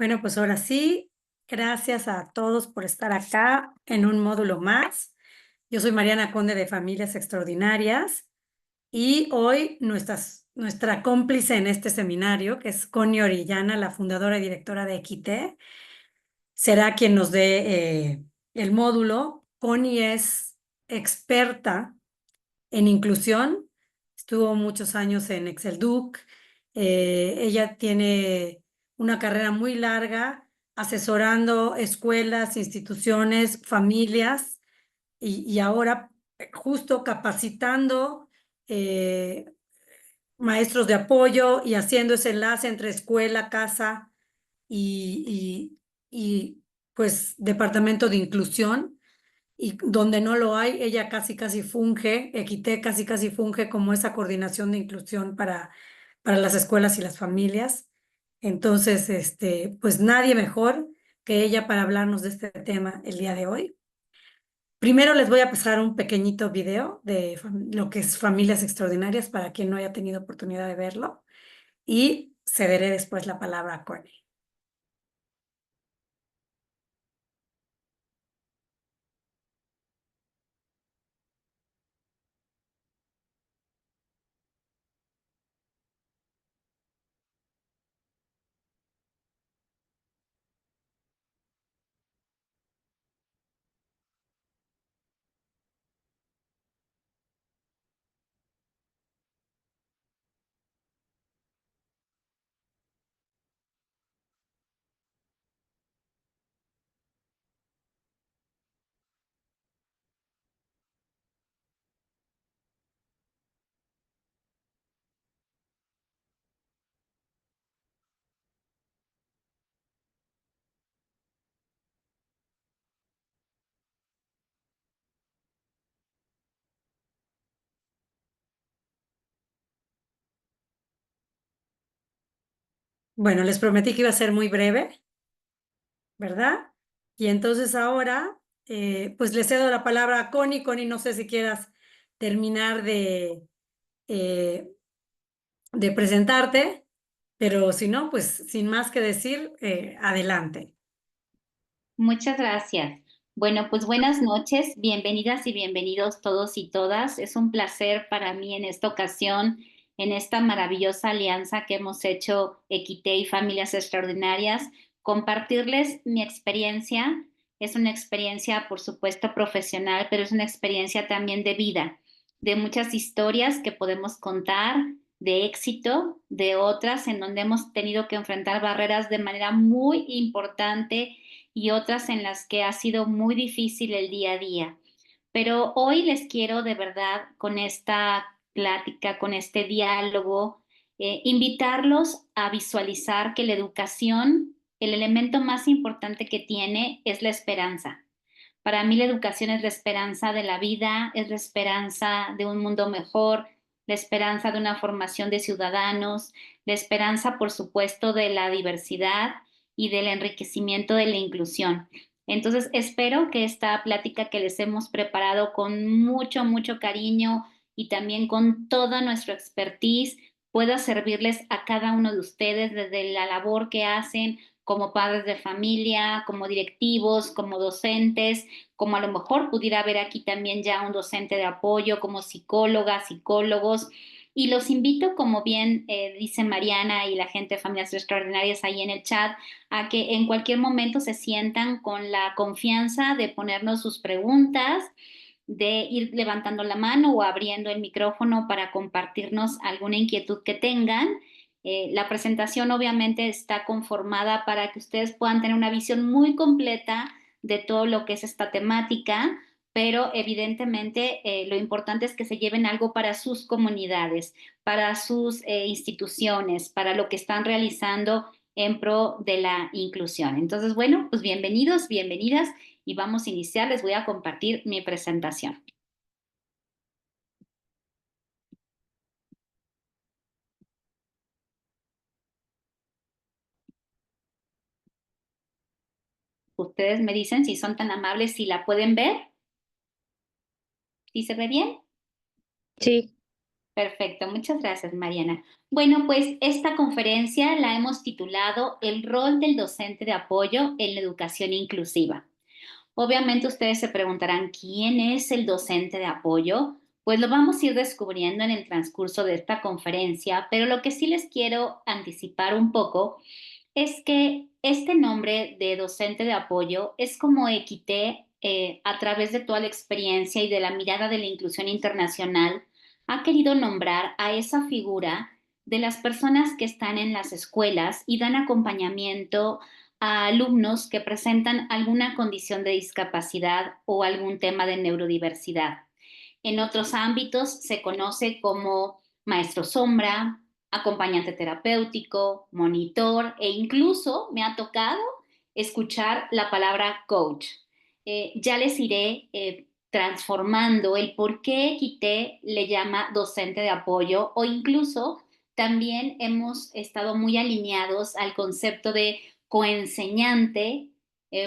Bueno, pues ahora sí, gracias a todos por estar acá en un módulo más. Yo soy Mariana Conde de Familias Extraordinarias y hoy nuestra cómplice en este seminario, que es Connie Orellana, la fundadora y directora de Equité, será quien nos dé el módulo. Connie es experta en inclusión, estuvo muchos años en Excelduc. Ella tiene una carrera muy larga asesorando escuelas, instituciones, familias y ahora justo capacitando eh, maestros de apoyo y haciendo ese enlace entre escuela, casa y pues departamento de inclusión, y donde no lo hay, ella casi funge, Equité casi funge como esa coordinación de inclusión para las escuelas y las familias. Entonces, pues nadie mejor que ella para hablarnos de este tema el día de hoy. Primero les voy a pasar un pequeñito video de lo que es Familias Extraordinarias para quien no haya tenido oportunidad de verlo y cederé después la palabra a Connie. Bueno, les prometí que iba a ser muy breve, ¿verdad? Y entonces ahora, pues le cedo la palabra a Connie. Connie, no sé si quieras terminar eh, de presentarte, pero si no, pues sin más que decir, adelante. Muchas gracias. Bueno, pues buenas noches, bienvenidas y bienvenidos todos y todas. Es un placer para mí en esta ocasión, en esta maravillosa alianza que hemos hecho Equité y Familias Extraordinarias, compartirles mi experiencia. Es una experiencia, por supuesto, profesional, pero es una experiencia también de vida, de muchas historias que podemos contar, de éxito, de otras en donde hemos tenido que enfrentar barreras de manera muy importante y otras en las que ha sido muy difícil el día a día. Pero hoy les quiero de verdad con esta plática, con este diálogo, invitarlos a visualizar que la educación, el elemento más importante que tiene es la esperanza. Para mí la educación es la esperanza de la vida, es la esperanza de un mundo mejor, la esperanza de una formación de ciudadanos, la esperanza, por supuesto, de la diversidad y del enriquecimiento de la inclusión. Entonces, espero que esta plática que les hemos preparado con mucho cariño y también con toda nuestra expertise pueda servirles a cada uno de ustedes desde la labor que hacen como padres de familia, como directivos, como docentes, como a lo mejor pudiera haber aquí también ya un docente de apoyo, como psicólogas, psicólogos. Y los invito, como bien dice Mariana y la gente de Familias Extraordinarias ahí en el chat, a que en cualquier momento se sientan con la confianza de ponernos sus preguntas, de ir levantando la mano o abriendo el micrófono para compartirnos alguna inquietud que tengan. La presentación obviamente está conformada para que ustedes puedan tener una visión muy completa de todo lo que es esta temática, pero evidentemente lo importante es que se lleven algo para sus comunidades, para sus instituciones, para lo que están realizando en pro de la inclusión. Entonces, bueno, pues bienvenidos, bienvenidas y vamos a iniciar. Les voy a compartir mi presentación. Ustedes me dicen si son tan amables, si la pueden ver, si se ve bien. Sí, Perfecto, muchas gracias, Mariana. Bueno, pues esta conferencia la hemos titulado El rol del docente de apoyo en la educación inclusiva. Obviamente ustedes se preguntarán, ¿quién es el docente de apoyo? Pues lo vamos a ir descubriendo en el transcurso de esta conferencia, pero lo que sí les quiero anticipar un poco es que este nombre de docente de apoyo es como Equité, a través de toda la experiencia y de la mirada de la inclusión internacional, ha querido nombrar a esa figura de las personas que están en las escuelas y dan acompañamiento a alumnos que presentan alguna condición de discapacidad o algún tema de neurodiversidad. En otros ámbitos se conoce como maestro sombra, acompañante terapéutico, monitor e incluso me ha tocado escuchar la palabra coach. Ya les iré transformando el por qué Quité le llama docente de apoyo o incluso también hemos estado muy alineados al concepto de coenseñante,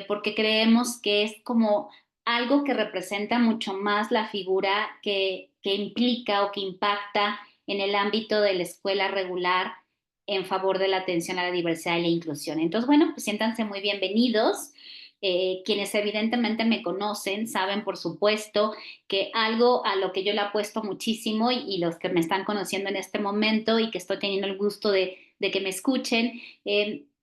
porque creemos que es como algo que representa mucho más la figura que implica o que impacta en el ámbito de la escuela regular en favor de la atención a la diversidad y la inclusión. Entonces, bueno, pues siéntanse muy bienvenidos. Quienes evidentemente me conocen saben, por supuesto, que algo a lo que yo le apuesto muchísimo y los que me están conociendo en este momento y que estoy teniendo el gusto de que me escuchen,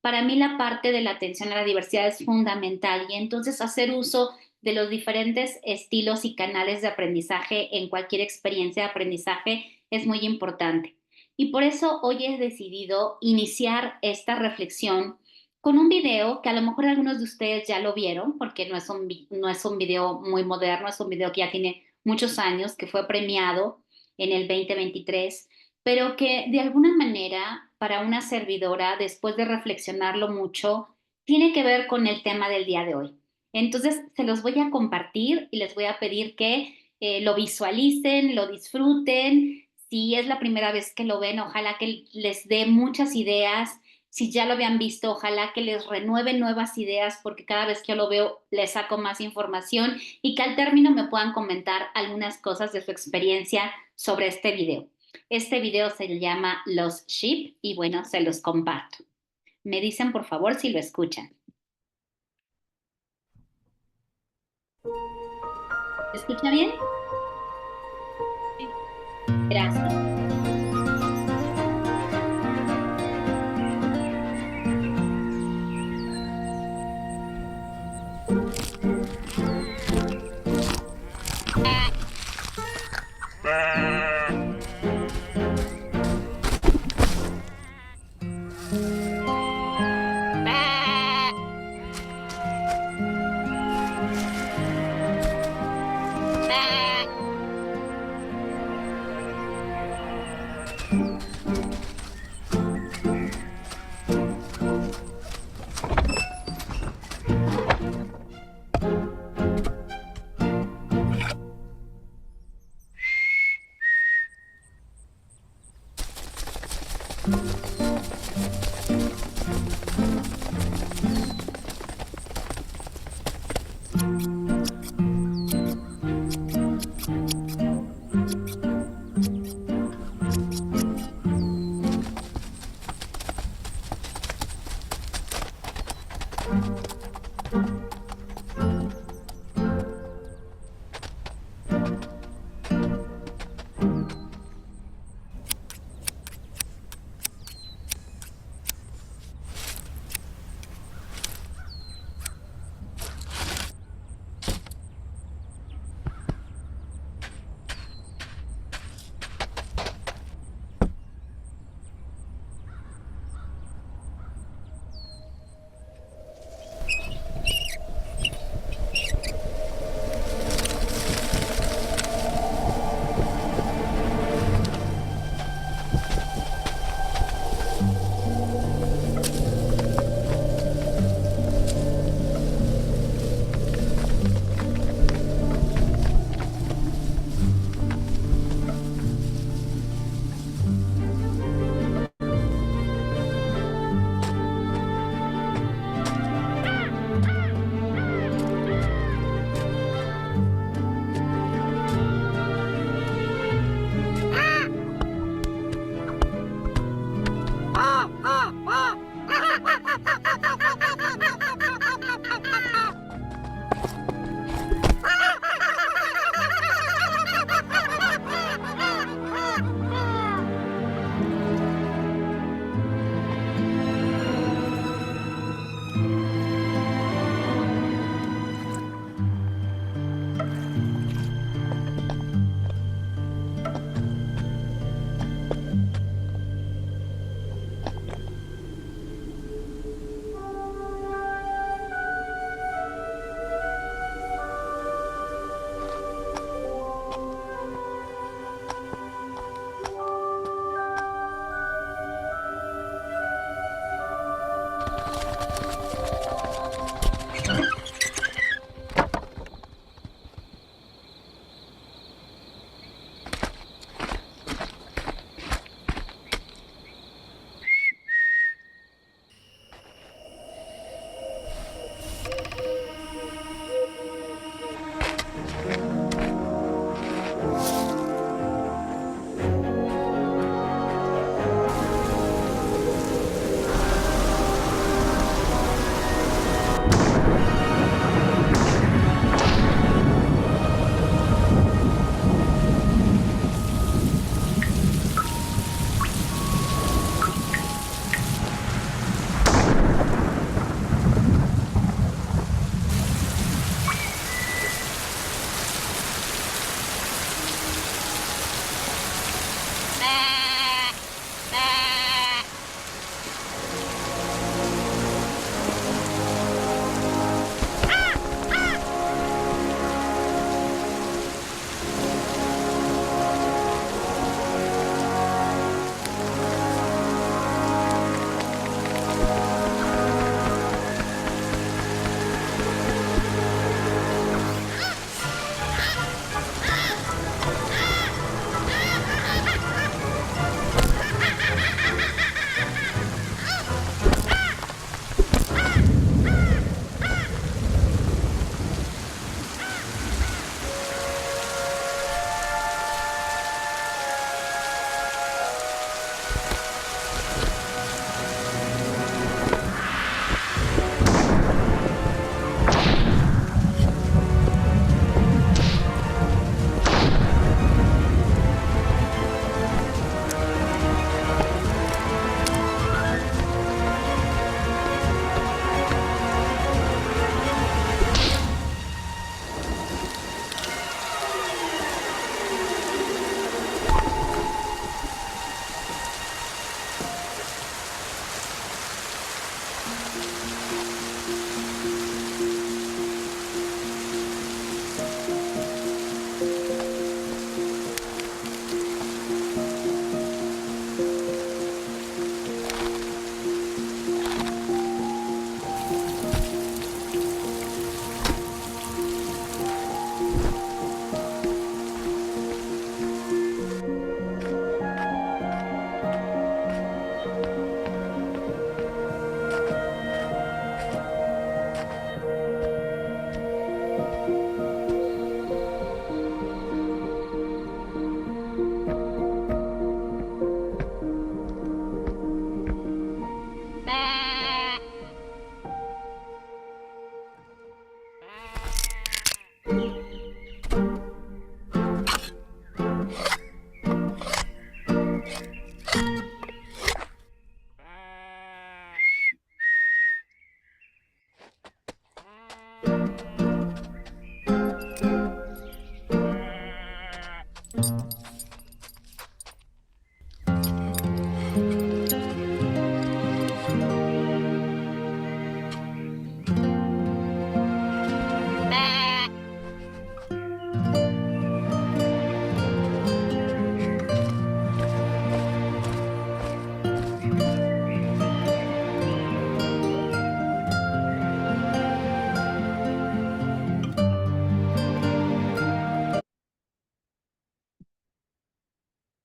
para mí la parte de la atención a la diversidad es fundamental y entonces hacer uso de los diferentes estilos y canales de aprendizaje en cualquier experiencia de aprendizaje es muy importante. Y por eso hoy he decidido iniciar esta reflexión con un video que a lo mejor algunos de ustedes ya lo vieron, porque no es un video muy moderno, es un video que ya tiene muchos años, que fue premiado en el 2023, pero que de alguna manera para una servidora, después de reflexionarlo mucho, tiene que ver con el tema del día de hoy. Entonces, se los voy a compartir y les voy a pedir que lo visualicen, lo disfruten. Si es la primera vez que lo ven, ojalá que les dé muchas ideas. Si ya lo habían visto, ojalá que les renueve nuevas ideas, porque cada vez que yo lo veo les saco más información y que al término me puedan comentar algunas cosas de su experiencia sobre este video. Este video se llama Los Sheep y bueno, se los comparto. Me dicen por favor si lo escuchan. ¿Se escucha bien? Gracias.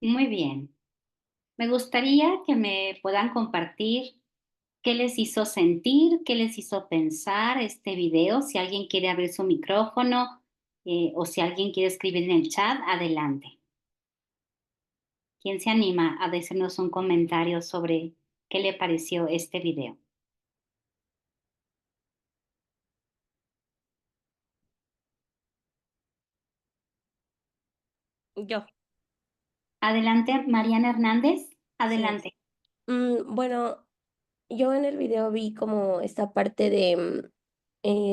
Muy bien. Me gustaría que me puedan compartir qué les hizo sentir, qué les hizo pensar este video. Si alguien quiere abrir su micrófono, o si alguien quiere escribir en el chat, adelante. ¿Quién se anima a decirnos un comentario sobre qué le pareció este video? Yo, Adelante, Mariana Hernández. sí. Adelante. Bueno, yo en el video vi como esta parte de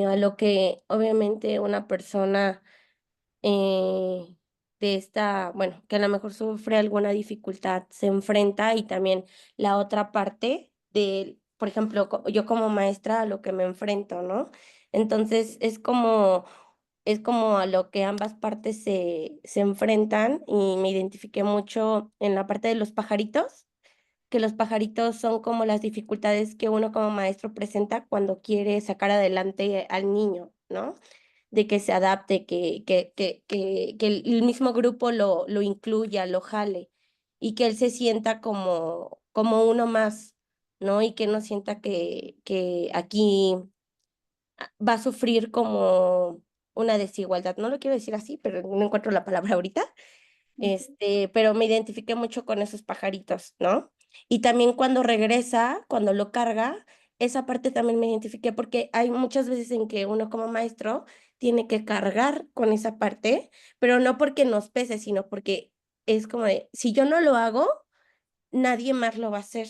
a lo que obviamente una persona de esta, bueno, que a lo mejor sufre alguna dificultad se enfrenta y también la otra parte de, por ejemplo, yo como maestra a lo que me enfrento, ¿no? Entonces es como a lo que ambas partes se enfrentan y me identifiqué mucho en la parte de los pajaritos, que los pajaritos son como las dificultades que uno como maestro presenta cuando quiere sacar adelante al niño, ¿no? De que se adapte, que el mismo grupo lo incluya, lo jale, y que él se sienta como uno más, ¿no? Y que no sienta que aquí va a sufrir como una desigualdad. No lo quiero decir así, pero no encuentro la palabra ahorita. Pero me identifiqué mucho con esos pajaritos, ¿no? Y también cuando regresa, cuando lo carga, esa parte también me identifiqué porque hay muchas veces en que uno como maestro tiene que cargar con esa parte, pero no porque nos pese, sino porque es como de, si yo no lo hago, nadie más lo va a hacer.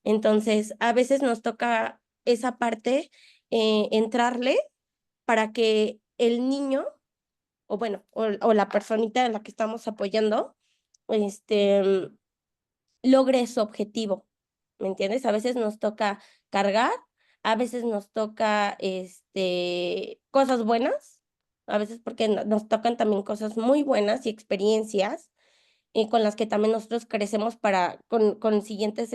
Entonces, a veces nos toca esa parte, entrarle para que el niño o bueno, o la personita en la que estamos apoyando, este, logre su objetivo, ¿me entiendes? A veces nos toca cargar, a veces nos toca, cosas buenas, a veces porque nos tocan también cosas muy buenas y experiencias, con las que también nosotros crecemos para con siguientes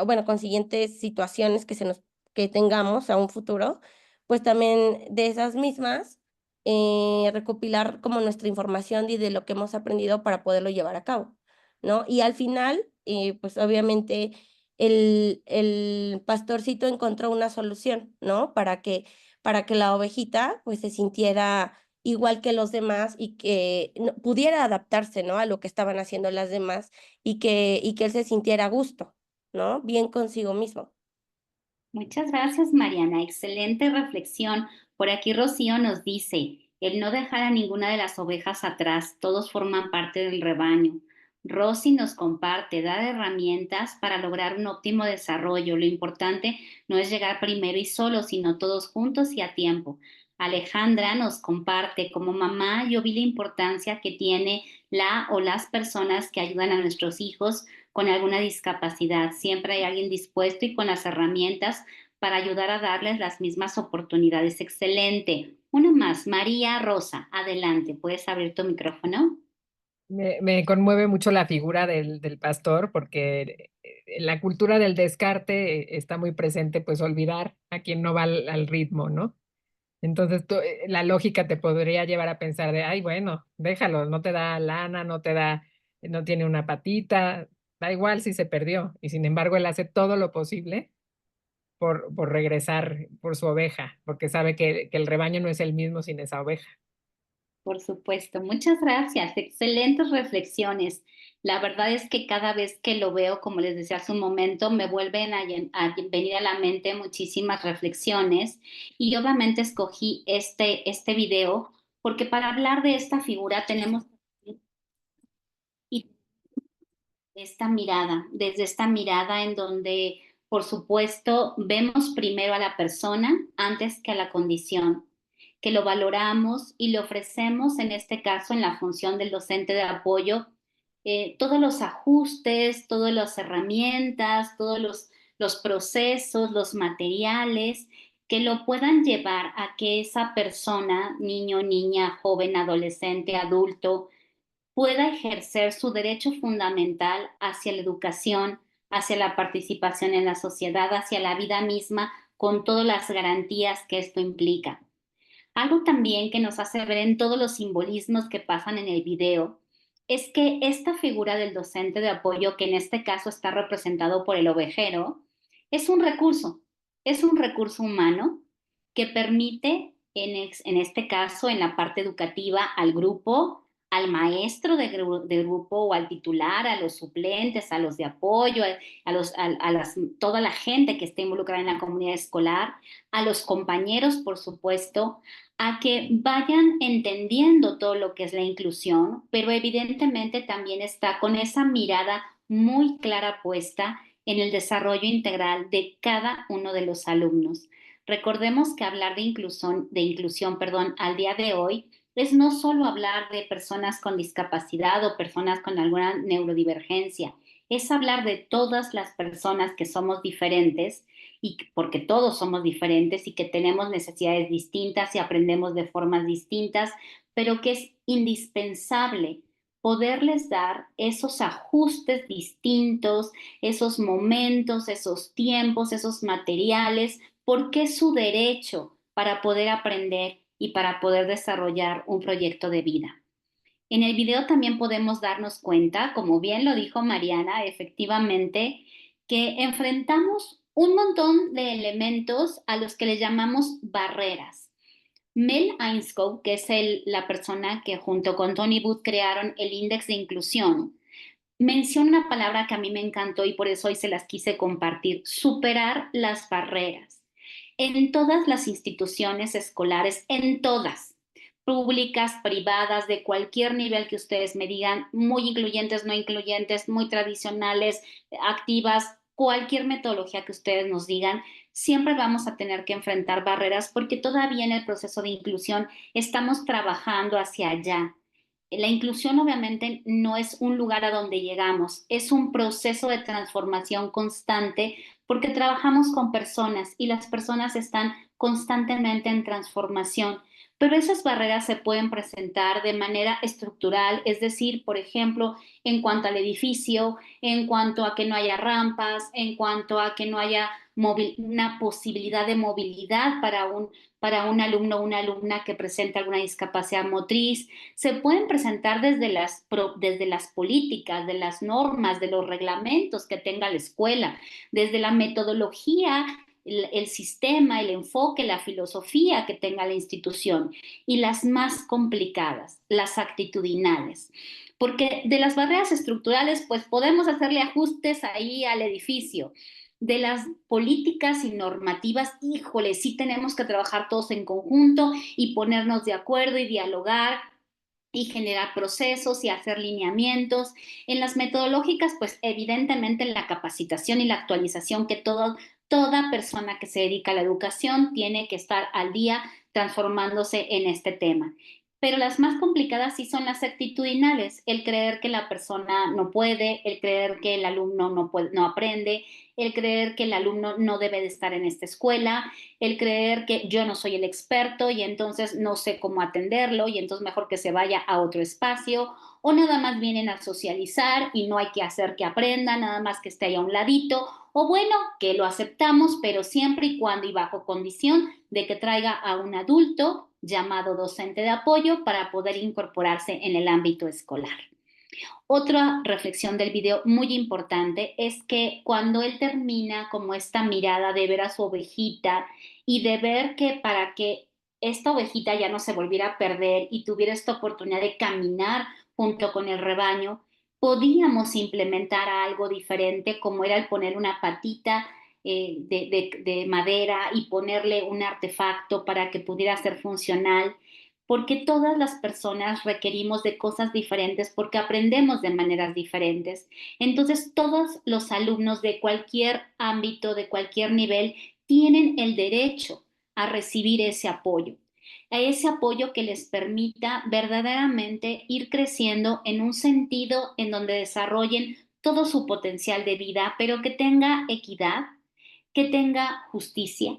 bueno, con siguientes situaciones que tengamos a un futuro, pues también de esas mismas, recopilar como nuestra información y de lo que hemos aprendido para poderlo llevar a cabo, ¿no? Y al final, pues obviamente el pastorcito encontró una solución, ¿no? Para que la ovejita pues se sintiera igual que los demás y que pudiera adaptarse, ¿no? A lo que estaban haciendo las demás y que él se sintiera a gusto, ¿no? Bien consigo mismo. Muchas gracias, Mariana. Excelente reflexión. Por aquí Rocío nos dice, el no dejar a ninguna de las ovejas atrás, todos forman parte del rebaño. Rosy nos comparte, dar herramientas para lograr un óptimo desarrollo. Lo importante no es llegar primero y solo, sino todos juntos y a tiempo. Alejandra nos comparte, como mamá, yo vi la importancia que tiene la o las personas que ayudan a nuestros hijos con alguna discapacidad. Siempre hay alguien dispuesto y con las herramientas para ayudar a darles las mismas oportunidades. Excelente. Una más, María Rosa, adelante, ¿puedes abrir tu micrófono? Me conmueve mucho la figura del pastor porque la cultura del descarte está muy presente, pues olvidar a quien no va al ritmo, ¿no? Entonces la lógica te podría llevar a pensar de, ay, bueno, déjalo, no te da lana, no tiene una patita, da igual si se perdió. Y sin embargo, él hace todo lo posible por regresar por su oveja, porque sabe que el rebaño no es el mismo sin esa oveja. Por supuesto, muchas gracias. Excelentes reflexiones. La verdad es que cada vez que lo veo, como les decía hace un momento, me vuelven a venir a la mente muchísimas reflexiones y obviamente escogí este video porque para hablar de esta figura tenemos y desde esta mirada en donde, por supuesto, vemos primero a la persona antes que a la condición, que lo valoramos y le ofrecemos, en este caso, en la función del docente de apoyo, todos los ajustes, todas las herramientas, los procesos, los materiales que lo puedan llevar a que esa persona, niño, niña, joven, adolescente, adulto, pueda ejercer su derecho fundamental hacia la educación, hacia la participación en la sociedad, hacia la vida misma, con todas las garantías que esto implica. Algo también que nos hace ver en todos los simbolismos que pasan en el video es que esta figura del docente de apoyo, que en este caso está representado por el ovejero, es un recurso humano que permite, en este caso, en la parte educativa, al grupo, al maestro de grupo o al titular, a los suplentes, a los de apoyo, toda la gente que esté involucrada en la comunidad escolar, a los compañeros, por supuesto, a que vayan entendiendo todo lo que es la inclusión, pero evidentemente también está con esa mirada muy clara puesta en el desarrollo integral de cada uno de los alumnos. Recordemos que hablar de inclusión, perdón, al día de hoy es no solo hablar de personas con discapacidad o personas con alguna neurodivergencia, es hablar de todas las personas que somos diferentes y porque todos somos diferentes y que tenemos necesidades distintas y aprendemos de formas distintas, pero que es indispensable poderles dar esos ajustes distintos, esos momentos, esos tiempos, esos materiales, porque es su derecho para poder aprender y para poder desarrollar un proyecto de vida. En el video también podemos darnos cuenta, como bien lo dijo Mariana, efectivamente, que enfrentamos un montón de elementos a los que le llamamos barreras. Mel Ainscough, que es la persona que junto con Tony Booth crearon el Índice de Inclusión, menciona una palabra que a mí me encantó y por eso hoy se las quise compartir: superar las barreras. En todas las instituciones escolares, en todas, públicas, privadas, de cualquier nivel que ustedes me digan, muy incluyentes, no incluyentes, muy tradicionales, activas, cualquier metodología que ustedes nos digan, siempre vamos a tener que enfrentar barreras porque todavía en el proceso de inclusión estamos trabajando hacia allá. La inclusión obviamente no es un lugar a donde llegamos, es un proceso de transformación constante porque trabajamos con personas y las personas están constantemente en transformación. Pero esas barreras se pueden presentar de manera estructural, es decir, por ejemplo, en cuanto al edificio, en cuanto a que no haya rampas, en cuanto a que no haya una posibilidad de movilidad para un alumno o una alumna que presente alguna discapacidad motriz. Se pueden presentar desde las políticas, de las normas, de los reglamentos que tenga la escuela, desde la metodología, el sistema, el enfoque, la filosofía que tenga la institución, y las más complicadas, las actitudinales. Porque de las barreras estructurales, pues podemos hacerle ajustes ahí al edificio. De las políticas y normativas, híjole, sí tenemos que trabajar todos en conjunto y ponernos de acuerdo y dialogar y generar procesos y hacer lineamientos. En las metodológicas, pues evidentemente en la capacitación y la actualización que toda persona que se dedica a la educación tiene que estar al día transformándose en este tema. Pero las más complicadas sí son las actitudinales, el creer que la persona no puede, el creer que el alumno no aprende, el creer que el alumno no debe de estar en esta escuela, el creer que yo no soy el experto y entonces no sé cómo atenderlo y entonces mejor que se vaya a otro espacio, o nada más vienen a socializar y no hay que hacer que aprenda, nada más que esté ahí a un ladito, o bueno, que lo aceptamos, pero siempre y cuando y bajo condición de que traiga a un adulto llamado docente de apoyo para poder incorporarse en el ámbito escolar. Otra reflexión del video muy importante es que cuando él termina como esta mirada de ver a su ovejita y de ver que para que esta ovejita ya no se volviera a perder y tuviera esta oportunidad de caminar junto con el rebaño, podíamos implementar algo diferente como era el poner una patita de madera y ponerle un artefacto para que pudiera ser funcional, porque todas las personas requerimos de cosas diferentes porque aprendemos de maneras diferentes. Entonces, todos los alumnos de cualquier ámbito, de cualquier nivel, tienen el derecho a recibir ese apoyo que les permita verdaderamente ir creciendo en un sentido en donde desarrollen todo su potencial de vida, pero que tenga equidad, que tenga justicia,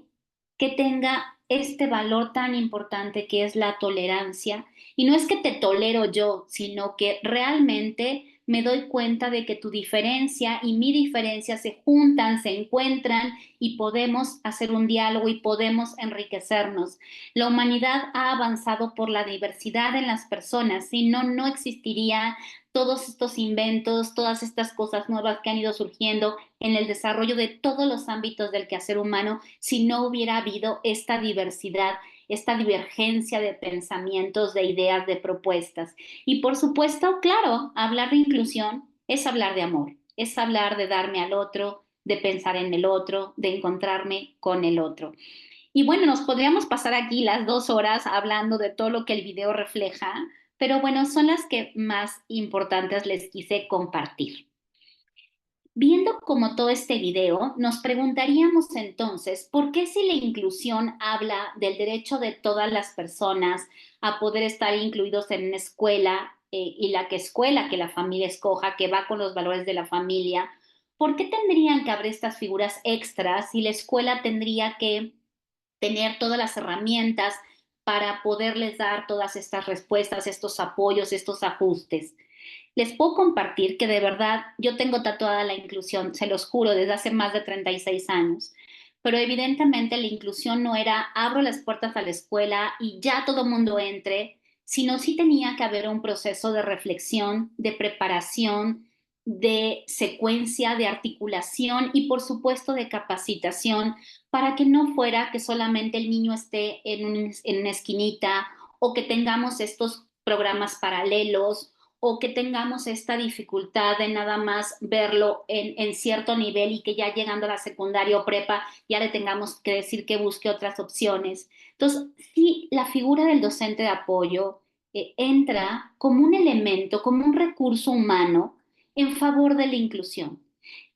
que tenga este valor tan importante que es la tolerancia. Y no es que te tolero yo, sino que realmente me doy cuenta de que tu diferencia y mi diferencia se juntan, se encuentran y podemos hacer un diálogo y podemos enriquecernos. La humanidad ha avanzado por la diversidad en las personas, si no, no existiría todos estos inventos, todas estas cosas nuevas que han ido surgiendo en el desarrollo de todos los ámbitos del quehacer humano, si no hubiera habido esta diversidad, esta divergencia de pensamientos, de ideas, de propuestas. Y por supuesto, claro, hablar de inclusión es hablar de amor, es hablar de darme al otro, de pensar en el otro, de encontrarme con el otro. Y bueno, nos podríamos pasar aquí las 2 horas hablando de todo lo que el video refleja, pero bueno, son las que más importantes les quise compartir. Viendo como todo este video, nos preguntaríamos entonces, ¿por qué si la inclusión habla del derecho de todas las personas a poder estar incluidos en una escuela y la escuela que la familia escoja, que va con los valores de la familia, ¿por qué tendrían que haber estas figuras extras si la escuela tendría que tener todas las herramientas para poderles dar todas estas respuestas, estos apoyos, estos ajustes? Les puedo compartir que de verdad yo tengo tatuada la inclusión, se los juro, desde hace más de 36 años. Pero evidentemente la inclusión no era abro las puertas a la escuela y ya todo mundo entre, sino sí tenía que haber un proceso de reflexión, de preparación, de secuencia, de articulación y por supuesto de capacitación para que no fuera que solamente el niño esté en una esquinita o que tengamos estos programas paralelos o que tengamos esta dificultad de nada más verlo en cierto nivel y que ya llegando a la secundaria o prepa ya le tengamos que decir que busque otras opciones. Entonces, sí, la figura del docente de apoyo entra como un elemento, como un recurso humano en favor de la inclusión,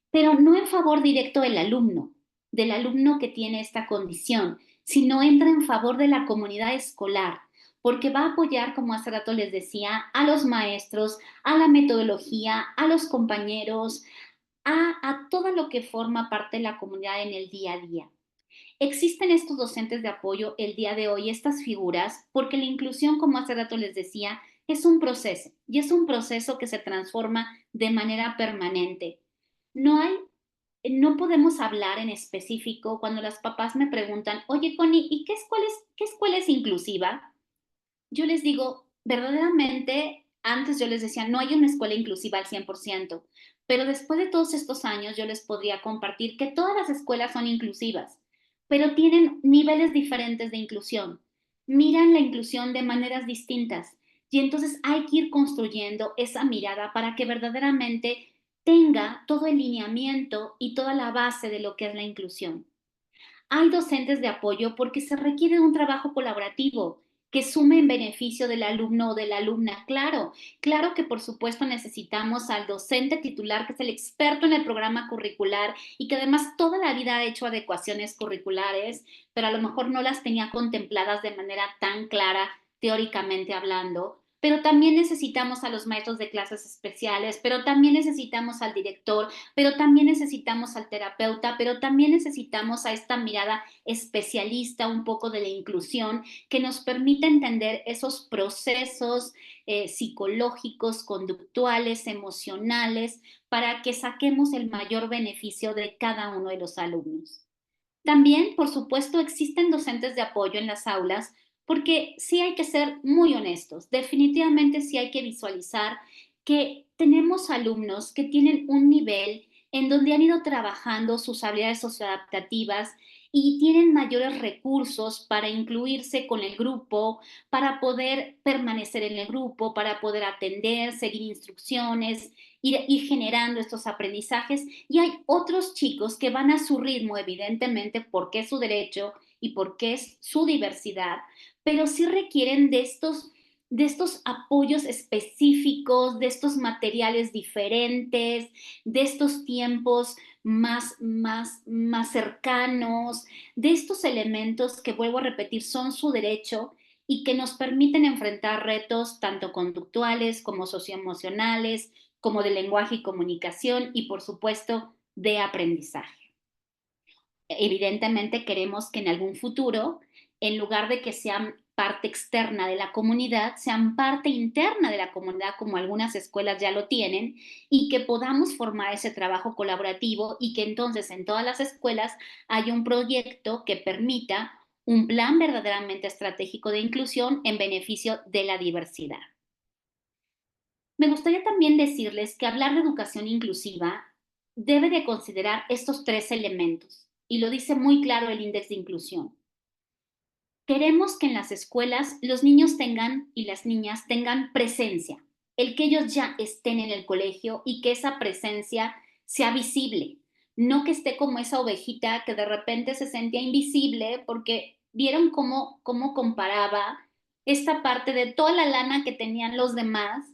pero no en favor directo del alumno que tiene esta condición, sino entra en favor de la comunidad escolar, porque va a apoyar, como hace rato les decía, a los maestros, a la metodología, a los compañeros, a todo lo que forma parte de la comunidad en el día a día. Existen estos docentes de apoyo el día de hoy, estas figuras, porque la inclusión, como hace rato les decía, es un proceso y es un proceso que se transforma de manera permanente. No hay, no podemos hablar en específico cuando las papás me preguntan, oye, Connie, ¿y qué escuela es inclusiva? Yo les digo, verdaderamente, antes yo les decía, no hay una escuela inclusiva al 100%, pero después de todos estos años yo les podría compartir que todas las escuelas son inclusivas, pero tienen niveles diferentes de inclusión. Miran la inclusión de maneras distintas y entonces hay que ir construyendo esa mirada para que verdaderamente tenga todo el lineamiento y toda la base de lo que es la inclusión. Hay docentes de apoyo porque se requiere un trabajo colaborativo que sume en beneficio del alumno o de la alumna. Claro, claro que por supuesto necesitamos al docente titular, que es el experto en el programa curricular y que además toda la vida ha hecho adecuaciones curriculares, pero a lo mejor no las tenía contempladas de manera tan clara, teóricamente hablando. Pero también necesitamos a los maestros de clases especiales, pero también necesitamos al director, pero también necesitamos al terapeuta, pero también necesitamos a esta mirada especialista un poco de la inclusión que nos permita entender esos procesos psicológicos, conductuales, emocionales, para que saquemos el mayor beneficio de cada uno de los alumnos. También, por supuesto, existen docentes de apoyo en las aulas porque sí hay que ser muy honestos. Definitivamente sí hay que visualizar que tenemos alumnos que tienen un nivel en donde han ido trabajando sus habilidades socioadaptativas y tienen mayores recursos para incluirse con el grupo, para poder permanecer en el grupo, para poder atender, seguir instrucciones, ir generando estos aprendizajes. Y hay otros chicos que van a su ritmo, evidentemente, porque es su derecho y porque es su diversidad, pero sí requieren de estos apoyos específicos, de estos materiales diferentes, de estos tiempos más cercanos, de estos elementos que, vuelvo a repetir, son su derecho y que nos permiten enfrentar retos tanto conductuales como socioemocionales, como de lenguaje y comunicación y, por supuesto, de aprendizaje. Evidentemente queremos que en algún futuro en lugar de que sean parte externa de la comunidad, sean parte interna de la comunidad, como algunas escuelas ya lo tienen, y que podamos formar ese trabajo colaborativo y que entonces en todas las escuelas haya un proyecto que permita un plan verdaderamente estratégico de inclusión en beneficio de la diversidad. Me gustaría también decirles que hablar de educación inclusiva debe de considerar estos 3 elementos, y lo dice muy claro el índice de inclusión. Queremos que en las escuelas los niños tengan y las niñas tengan presencia, el que ellos ya estén en el colegio y que esa presencia sea visible, no que esté como esa ovejita que de repente se sentía invisible porque vieron cómo comparaba esta parte de toda la lana que tenían los demás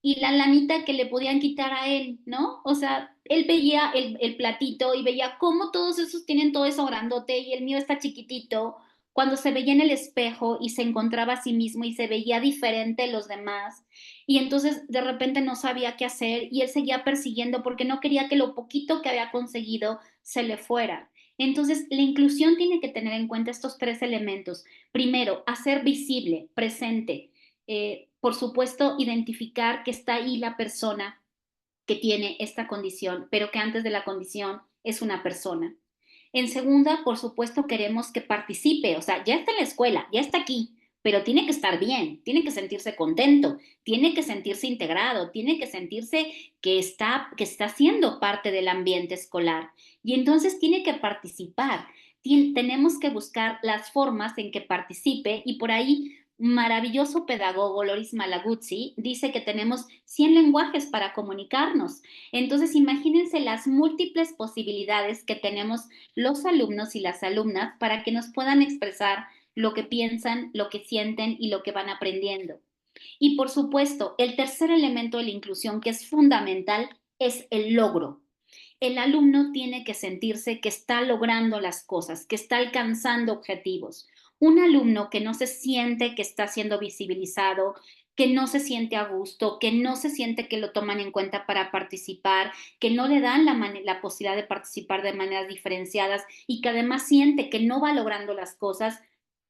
y la lanita que le podían quitar a él, ¿no? O sea, él veía el platito y veía cómo todos esos tienen todo eso grandote y el mío está chiquitito. Cuando se veía en el espejo y se encontraba a sí mismo y se veía diferente de los demás, y entonces de repente no sabía qué hacer y él seguía persiguiendo porque no quería que lo poquito que había conseguido se le fuera. Entonces, la inclusión tiene que tener en cuenta estos 3 elementos. Primero, hacer visible, presente, por supuesto, identificar que está ahí la persona que tiene esta condición, pero que antes de la condición es una persona. En segunda, por supuesto, queremos que participe, o sea, ya está en la escuela, ya está aquí, pero tiene que estar bien, tiene que sentirse contento, tiene que sentirse integrado, tiene que sentirse que está siendo parte del ambiente escolar. Y entonces tiene que participar. Tenemos que buscar las formas en que participe y por ahí maravilloso pedagogo Loris Malaguzzi dice que tenemos 100 lenguajes para comunicarnos. Entonces, imagínense las múltiples posibilidades que tenemos los alumnos y las alumnas para que nos puedan expresar lo que piensan, lo que sienten y lo que van aprendiendo. Y por supuesto, el tercer elemento de la inclusión que es fundamental es el logro. El alumno tiene que sentirse que está logrando las cosas, que está alcanzando objetivos. Un alumno que no se siente que está siendo visibilizado, que no se siente a gusto, que no se siente que lo toman en cuenta para participar, que no le dan la posibilidad de participar de maneras diferenciadas y que además siente que no va logrando las cosas,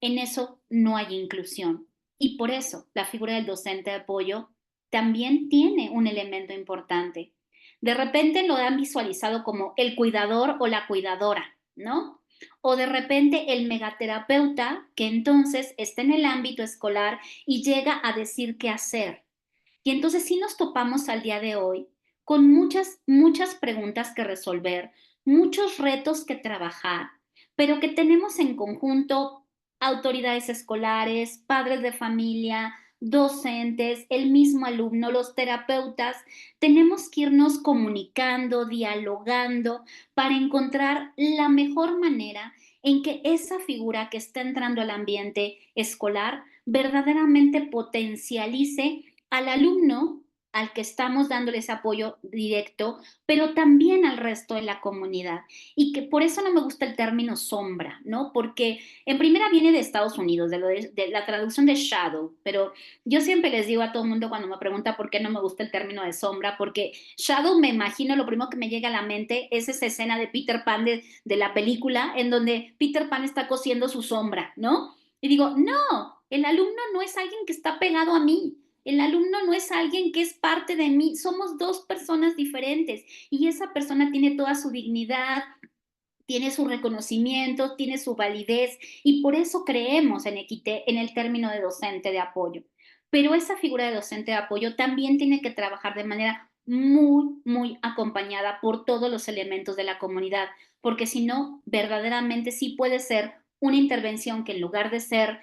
en eso no hay inclusión. Y por eso la figura del docente de apoyo también tiene un elemento importante. De repente lo han visualizado como el cuidador o la cuidadora, ¿no? O de repente el megaterapeuta que entonces está en el ámbito escolar y llega a decir qué hacer. Y entonces sí nos topamos al día de hoy con muchas preguntas que resolver, muchos retos que trabajar, pero que tenemos en conjunto autoridades escolares, padres de familia, docentes, el mismo alumno, los terapeutas. Tenemos que irnos comunicando, dialogando para encontrar la mejor manera en que esa figura que está entrando al ambiente escolar verdaderamente potencialice al alumno al que estamos dándole ese apoyo directo, pero también al resto de la comunidad. Y que por eso no me gusta el término sombra, ¿no? Porque en primera viene de Estados Unidos, de la traducción de shadow, pero yo siempre les digo a todo el mundo cuando me pregunta por qué no me gusta el término de sombra, porque shadow me imagino, lo primero que me llega a la mente es esa escena de Peter Pan de la película, en donde Peter Pan está cosiendo su sombra, ¿no? Y digo, no, el alumno no es alguien que está pegado a mí. El alumno no es alguien que es parte de mí, somos 2 personas diferentes y esa persona tiene toda su dignidad, tiene su reconocimiento, tiene su validez y por eso creemos en Equité en el término de docente de apoyo. Pero esa figura de docente de apoyo también tiene que trabajar de manera muy acompañada por todos los elementos de la comunidad, porque si no, verdaderamente sí puede ser una intervención que en lugar de ser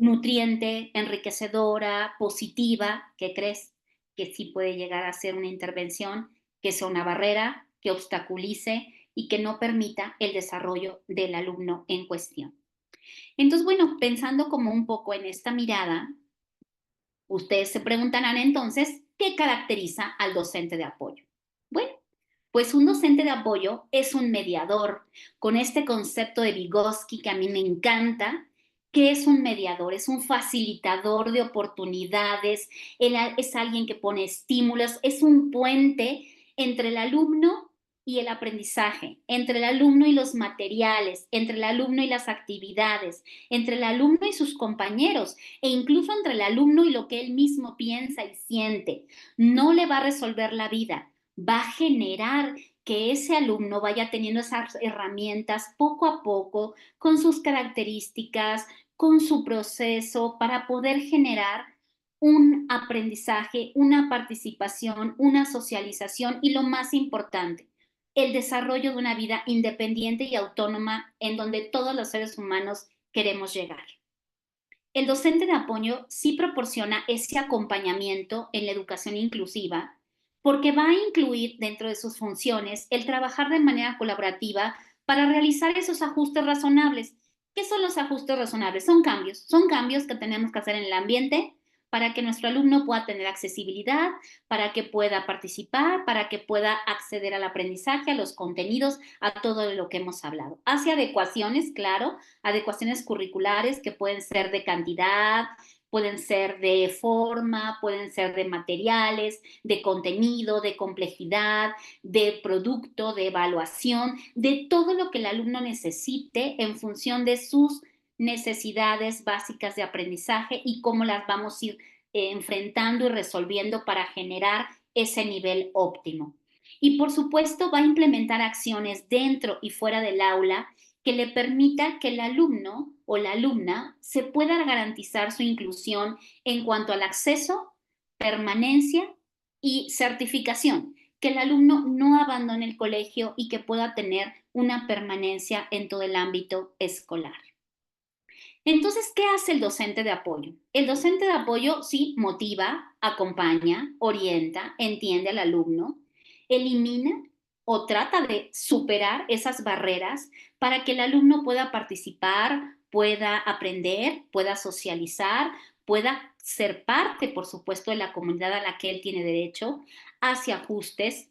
nutriente, enriquecedora, positiva, ¿qué crees? Que sí puede llegar a ser una intervención que sea una barrera, que obstaculice y que no permita el desarrollo del alumno en cuestión. Entonces, bueno, pensando como un poco en esta mirada, ustedes se preguntarán entonces, ¿qué caracteriza al docente de apoyo? Bueno, pues un docente de apoyo es un mediador con este concepto de Vygotsky que a mí me encanta, que es un mediador, es un facilitador de oportunidades, es alguien que pone estímulos, es un puente entre el alumno y el aprendizaje, entre el alumno y los materiales, entre el alumno y las actividades, entre el alumno y sus compañeros e incluso entre el alumno y lo que él mismo piensa y siente, no le va a resolver la vida, va a generar que ese alumno vaya teniendo esas herramientas poco a poco, con sus características, con su proceso, para poder generar un aprendizaje, una participación, una socialización y lo más importante, el desarrollo de una vida independiente y autónoma en donde todos los seres humanos queremos llegar. El docente de apoyo sí proporciona ese acompañamiento en la educación inclusiva porque va a incluir dentro de sus funciones el trabajar de manera colaborativa para realizar esos ajustes razonables. ¿Qué son los ajustes razonables? Son cambios que tenemos que hacer en el ambiente para que nuestro alumno pueda tener accesibilidad, para que pueda participar, para que pueda acceder al aprendizaje, a los contenidos, a todo lo que hemos hablado. Hace adecuaciones, claro, adecuaciones curriculares que pueden ser de cantidad, pueden ser de forma, pueden ser de materiales, de contenido, de complejidad, de producto, de evaluación, de todo lo que el alumno necesite en función de sus necesidades básicas de aprendizaje y cómo las vamos a ir enfrentando y resolviendo para generar ese nivel óptimo. Y por supuesto va a implementar acciones dentro y fuera del aula que le permita que el alumno o la alumna se pueda garantizar su inclusión en cuanto al acceso, permanencia y certificación, que el alumno no abandone el colegio y que pueda tener una permanencia en todo el ámbito escolar. Entonces, ¿qué hace el docente de apoyo? El docente de apoyo sí motiva, acompaña, orienta, entiende al alumno, elimina o trata de superar esas barreras para que el alumno pueda participar, pueda aprender, pueda socializar, pueda ser parte, por supuesto, de la comunidad a la que él tiene derecho, hace ajustes.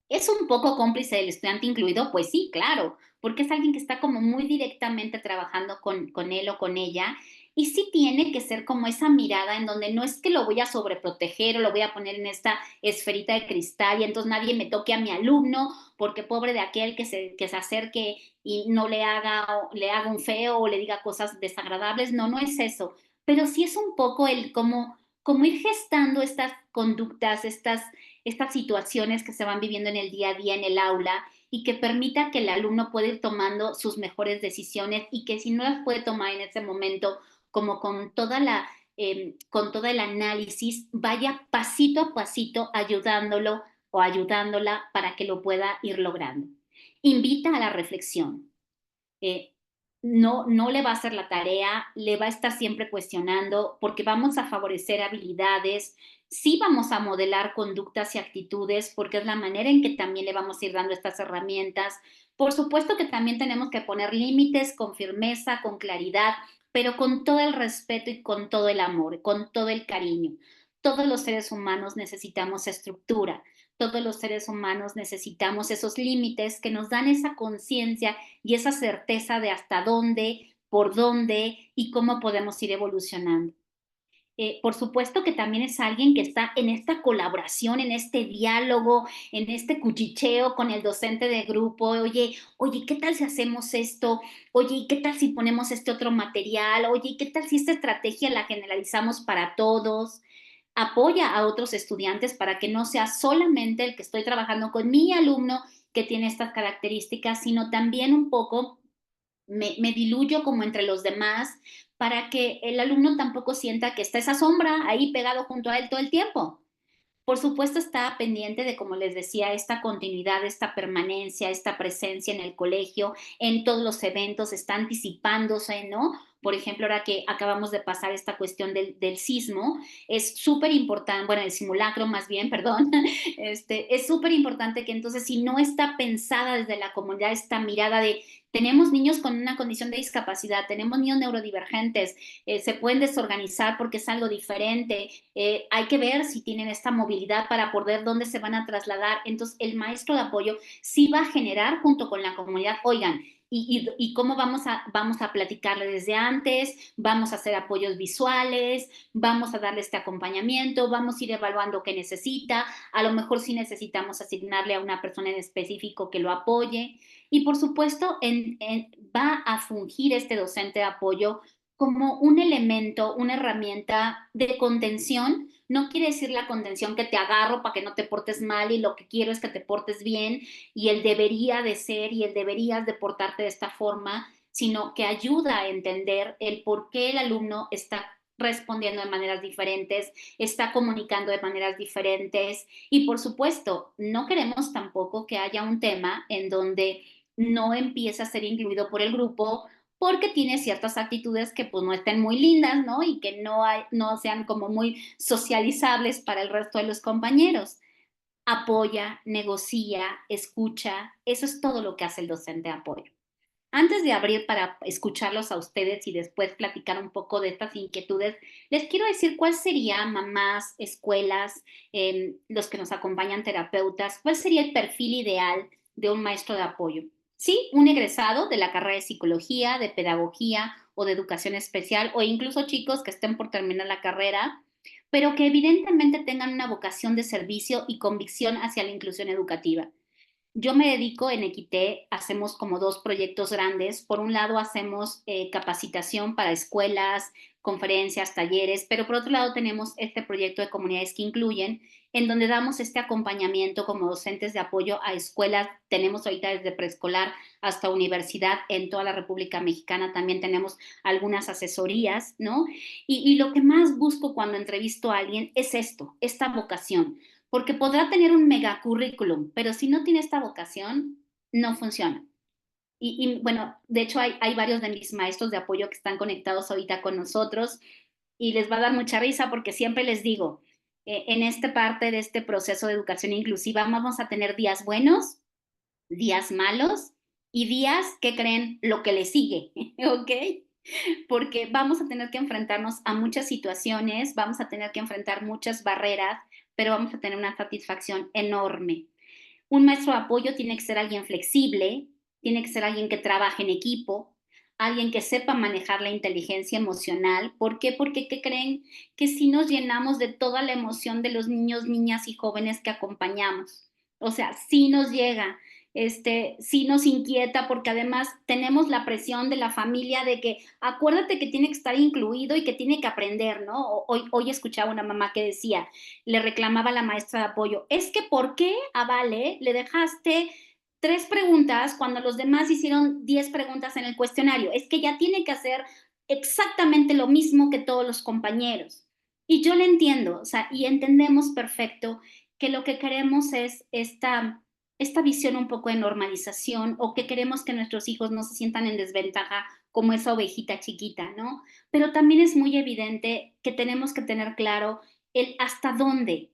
¿Es un poco cómplice del estudiante incluido? Pues sí, claro, porque es alguien que está como muy directamente trabajando con él o con ella y sí tiene que ser como esa mirada en donde no es que lo voy a sobreproteger o lo voy a poner en esta esferita de cristal y entonces nadie me toque a mi alumno porque pobre de aquel que se acerque y no le haga un feo o le diga cosas desagradables. No, no es eso, pero sí es un poco el como ir gestando estas conductas, estas situaciones que se van viviendo en el día a día en el aula y que permita que el alumno pueda ir tomando sus mejores decisiones y que si no las puede tomar en ese momento, como con todo el análisis, vaya pasito a pasito ayudándolo o ayudándola para que lo pueda ir logrando. Invita a la reflexión. Eh, no le va a hacer la tarea, le va a estar siempre cuestionando, porque vamos a favorecer habilidades, sí vamos a modelar conductas y actitudes, porque es la manera en que también le vamos a ir dando estas herramientas. Por supuesto que también tenemos que poner límites con firmeza, con claridad, pero con todo el respeto y con todo el amor, con todo el cariño. Todos los seres humanos necesitamos estructura, todos los seres humanos necesitamos esos límites que nos dan esa conciencia y esa certeza de hasta dónde, por dónde y cómo podemos ir evolucionando. Por supuesto que también es alguien que está en esta colaboración, en este diálogo, en este cuchicheo con el docente de grupo. Oye, ¿qué tal si hacemos esto? Oye, ¿qué tal si ponemos este otro material? Oye, ¿qué tal si esta estrategia la generalizamos para todos? Apoya a otros estudiantes para que no sea solamente el que estoy trabajando con mi alumno que tiene estas características, sino también un poco me diluyo como entre los demás para que el alumno tampoco sienta que está esa sombra ahí pegado junto a él todo el tiempo. Por supuesto, está pendiente de, como les decía, esta continuidad, esta permanencia, esta presencia en el colegio, en todos los eventos, está anticipándose, ¿no? Por ejemplo, ahora que acabamos de pasar esta cuestión del sismo, es súper importante, bueno, el simulacro más bien, perdón, es súper importante que entonces si no está pensada desde la comunidad esta mirada de tenemos niños con una condición de discapacidad, tenemos niños neurodivergentes, se pueden desorganizar porque es algo diferente, hay que ver si tienen esta movilidad para poder dónde se van a trasladar. Entonces, el maestro de apoyo sí va a generar junto con la comunidad, oigan, y cómo vamos a platicarle desde antes, vamos a hacer apoyos visuales, vamos a darle este acompañamiento, vamos a ir evaluando qué necesita, a lo mejor sí necesitamos asignarle a una persona en específico que lo apoye y por supuesto va a fungir este docente de apoyo como un elemento, una herramienta de contención. No quiere decir la contención que te agarro para que no te portes mal y lo que quiero es que te portes bien y el debería de ser y el deberías de portarte de esta forma, sino que ayuda a entender el por qué el alumno está respondiendo de maneras diferentes, está comunicando de maneras diferentes y por supuesto no queremos tampoco que haya un tema en donde no empiece a ser incluido por el grupo porque tiene ciertas actitudes que pues no estén muy lindas, ¿no? Y que no sean como muy socializables para el resto de los compañeros. Apoya, negocia, escucha, eso es todo lo que hace el docente de apoyo. Antes de abrir para escucharlos a ustedes y después platicar un poco de estas inquietudes, les quiero decir cuál sería, mamás, escuelas, los que nos acompañan terapeutas, cuál sería el perfil ideal de un maestro de apoyo. Sí, un egresado de la carrera de psicología, de pedagogía o de educación especial, o incluso chicos que estén por terminar la carrera, pero que evidentemente tengan una vocación de servicio y convicción hacia la inclusión educativa. Yo me dedico en Equité, hacemos como dos proyectos grandes. Por un lado hacemos capacitación para escuelas, conferencias, talleres, pero por otro lado tenemos este proyecto de comunidades que incluyen, en donde damos este acompañamiento como docentes de apoyo a escuelas. Tenemos ahorita desde preescolar hasta universidad en toda la República Mexicana. También tenemos algunas asesorías, ¿no? Y lo que más busco cuando entrevisto a alguien es esto, esta vocación porque podrá tener un mega currículum, pero si no tiene esta vocación, no funciona. Bueno, de hecho hay varios de mis maestros de apoyo que están conectados ahorita con nosotros y les va a dar mucha risa porque siempre les digo, en esta parte de este proceso de educación inclusiva vamos a tener días buenos, días malos y días que creen lo que le sigue, ¿ok? Porque vamos a tener que enfrentarnos a muchas situaciones, vamos a tener que enfrentar muchas barreras, pero vamos a tener una satisfacción enorme. Un maestro de apoyo tiene que ser alguien flexible, tiene que ser alguien que trabaje en equipo, alguien que sepa manejar la inteligencia emocional. ¿Por qué? Porque ¿qué creen? Que si nos llenamos de toda la emoción de los niños, niñas y jóvenes que acompañamos. O sea, sí nos llega, sí nos inquieta porque además tenemos la presión de la familia de que acuérdate que tiene que estar incluido y que tiene que aprender, ¿no? Hoy escuchaba una mamá que decía, le reclamaba a la maestra de apoyo, es que ¿por qué a Vale le dejaste 3 preguntas cuando los demás hicieron 10 preguntas en el cuestionario? Es que ya tiene que hacer exactamente lo mismo que todos los compañeros. Y yo le entiendo, o sea, y entendemos perfecto que lo que queremos es esta visión un poco de normalización o que queremos que nuestros hijos no se sientan en desventaja como esa ovejita chiquita, ¿no? Pero también es muy evidente que tenemos que tener claro el hasta dónde,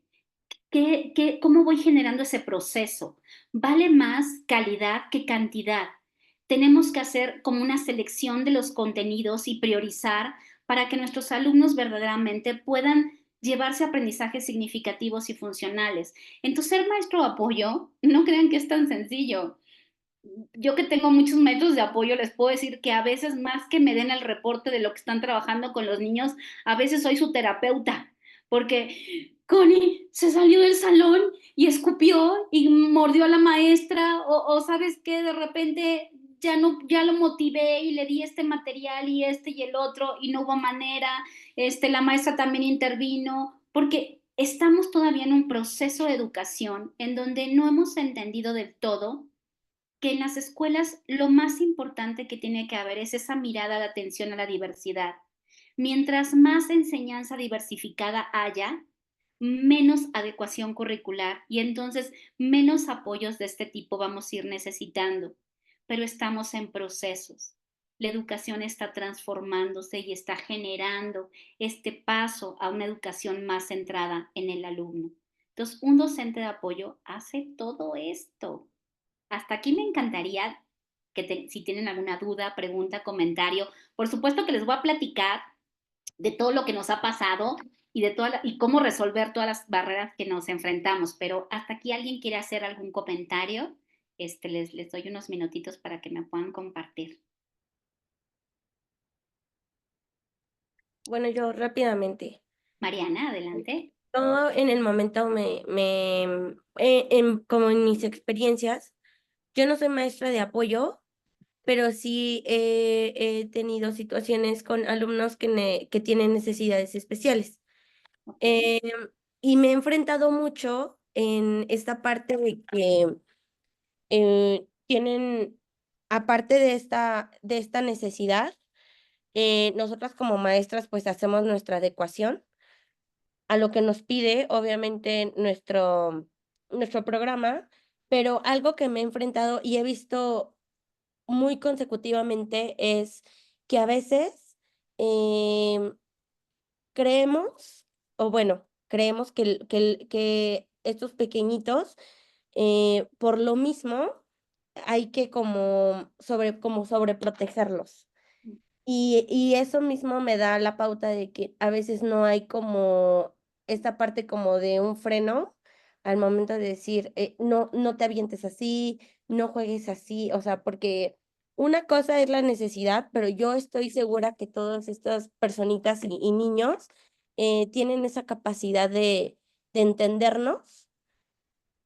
cómo voy generando ese proceso. Vale más calidad que cantidad. Tenemos que hacer como una selección de los contenidos y priorizar para que nuestros alumnos verdaderamente puedan llevarse aprendizajes significativos y funcionales. Entonces, ser maestro de apoyo, no crean que es tan sencillo. Yo que tengo muchos métodos de apoyo, les puedo decir que a veces más que me den el reporte de lo que están trabajando con los niños, a veces soy su terapeuta, porque Connie se salió del salón y escupió y mordió a la maestra, o sabes qué, de repente ya lo motivé y le di este material y y el otro y no hubo manera, la maestra también intervino, porque estamos todavía en un proceso de educación en donde no hemos entendido del todo que en las escuelas lo más importante que tiene que haber es esa mirada de atención a la diversidad. Mientras más enseñanza diversificada haya, menos adecuación curricular y entonces menos apoyos de este tipo vamos a ir necesitando. Pero estamos en procesos. La educación está transformándose y está generando este paso a una educación más centrada en el alumno. Entonces, un docente de apoyo hace todo esto. Hasta aquí me encantaría si tienen alguna duda, pregunta, comentario. Por supuesto que les voy a platicar de todo lo que nos ha pasado y y cómo resolver todas las barreras que nos enfrentamos, pero hasta aquí alguien quiere hacer algún comentario les doy unos minutitos para que me puedan compartir. Bueno, yo rápidamente. Mariana, adelante. Yo en el momento como en mis experiencias, yo no soy maestra de apoyo, pero sí he tenido situaciones con alumnos que tienen necesidades especiales. Okay. Y me he enfrentado mucho en esta parte de que tienen, aparte de esta necesidad, nosotras como maestras pues hacemos nuestra adecuación a lo que nos pide, obviamente, nuestro programa, pero algo que me he enfrentado y he visto muy consecutivamente es que a veces creemos, o bueno, creemos que estos pequeñitos, por lo mismo, hay que como sobreprotegerlos. Y eso mismo me da la pauta de que a veces no hay como esta parte como de un freno al momento de decir, no, no te avientes así, no juegues así, o sea, porque una cosa es la necesidad, pero yo estoy segura que todas estas personitas y niños tienen esa capacidad de entendernos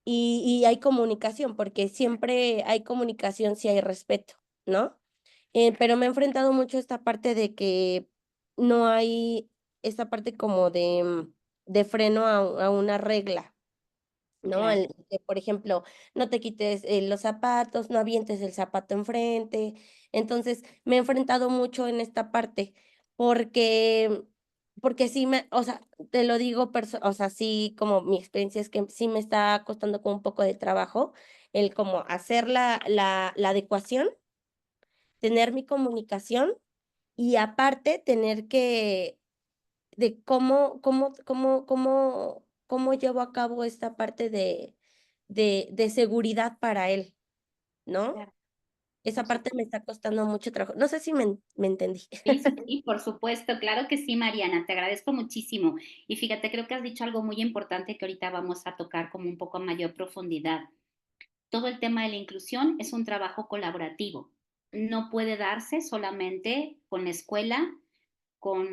y hay comunicación, porque siempre hay comunicación si hay respeto, ¿no? Pero me he enfrentado mucho a esta parte de que no hay esta parte como de freno a una regla, ¿no? Claro. Por ejemplo, no te quites los zapatos, no avientes el zapato enfrente. Entonces, me he enfrentado mucho en esta parte porque, porque sí o sea, te lo digo, o sea, sí, como mi experiencia es que sí me está costando como un poco de trabajo el como hacer la adecuación, tener mi comunicación y aparte tener de cómo llevo a cabo esta parte de seguridad para él, ¿no? Claro. Esa Por parte supuesto. me está costando mucho trabajo. No sé si me entendí. Sí, sí, sí, por supuesto, claro que sí, Mariana, te agradezco muchísimo. Y fíjate, creo que has dicho algo muy importante que ahorita vamos a tocar como un poco a mayor profundidad. Todo el tema de la inclusión es un trabajo colaborativo. No puede darse solamente con la escuela,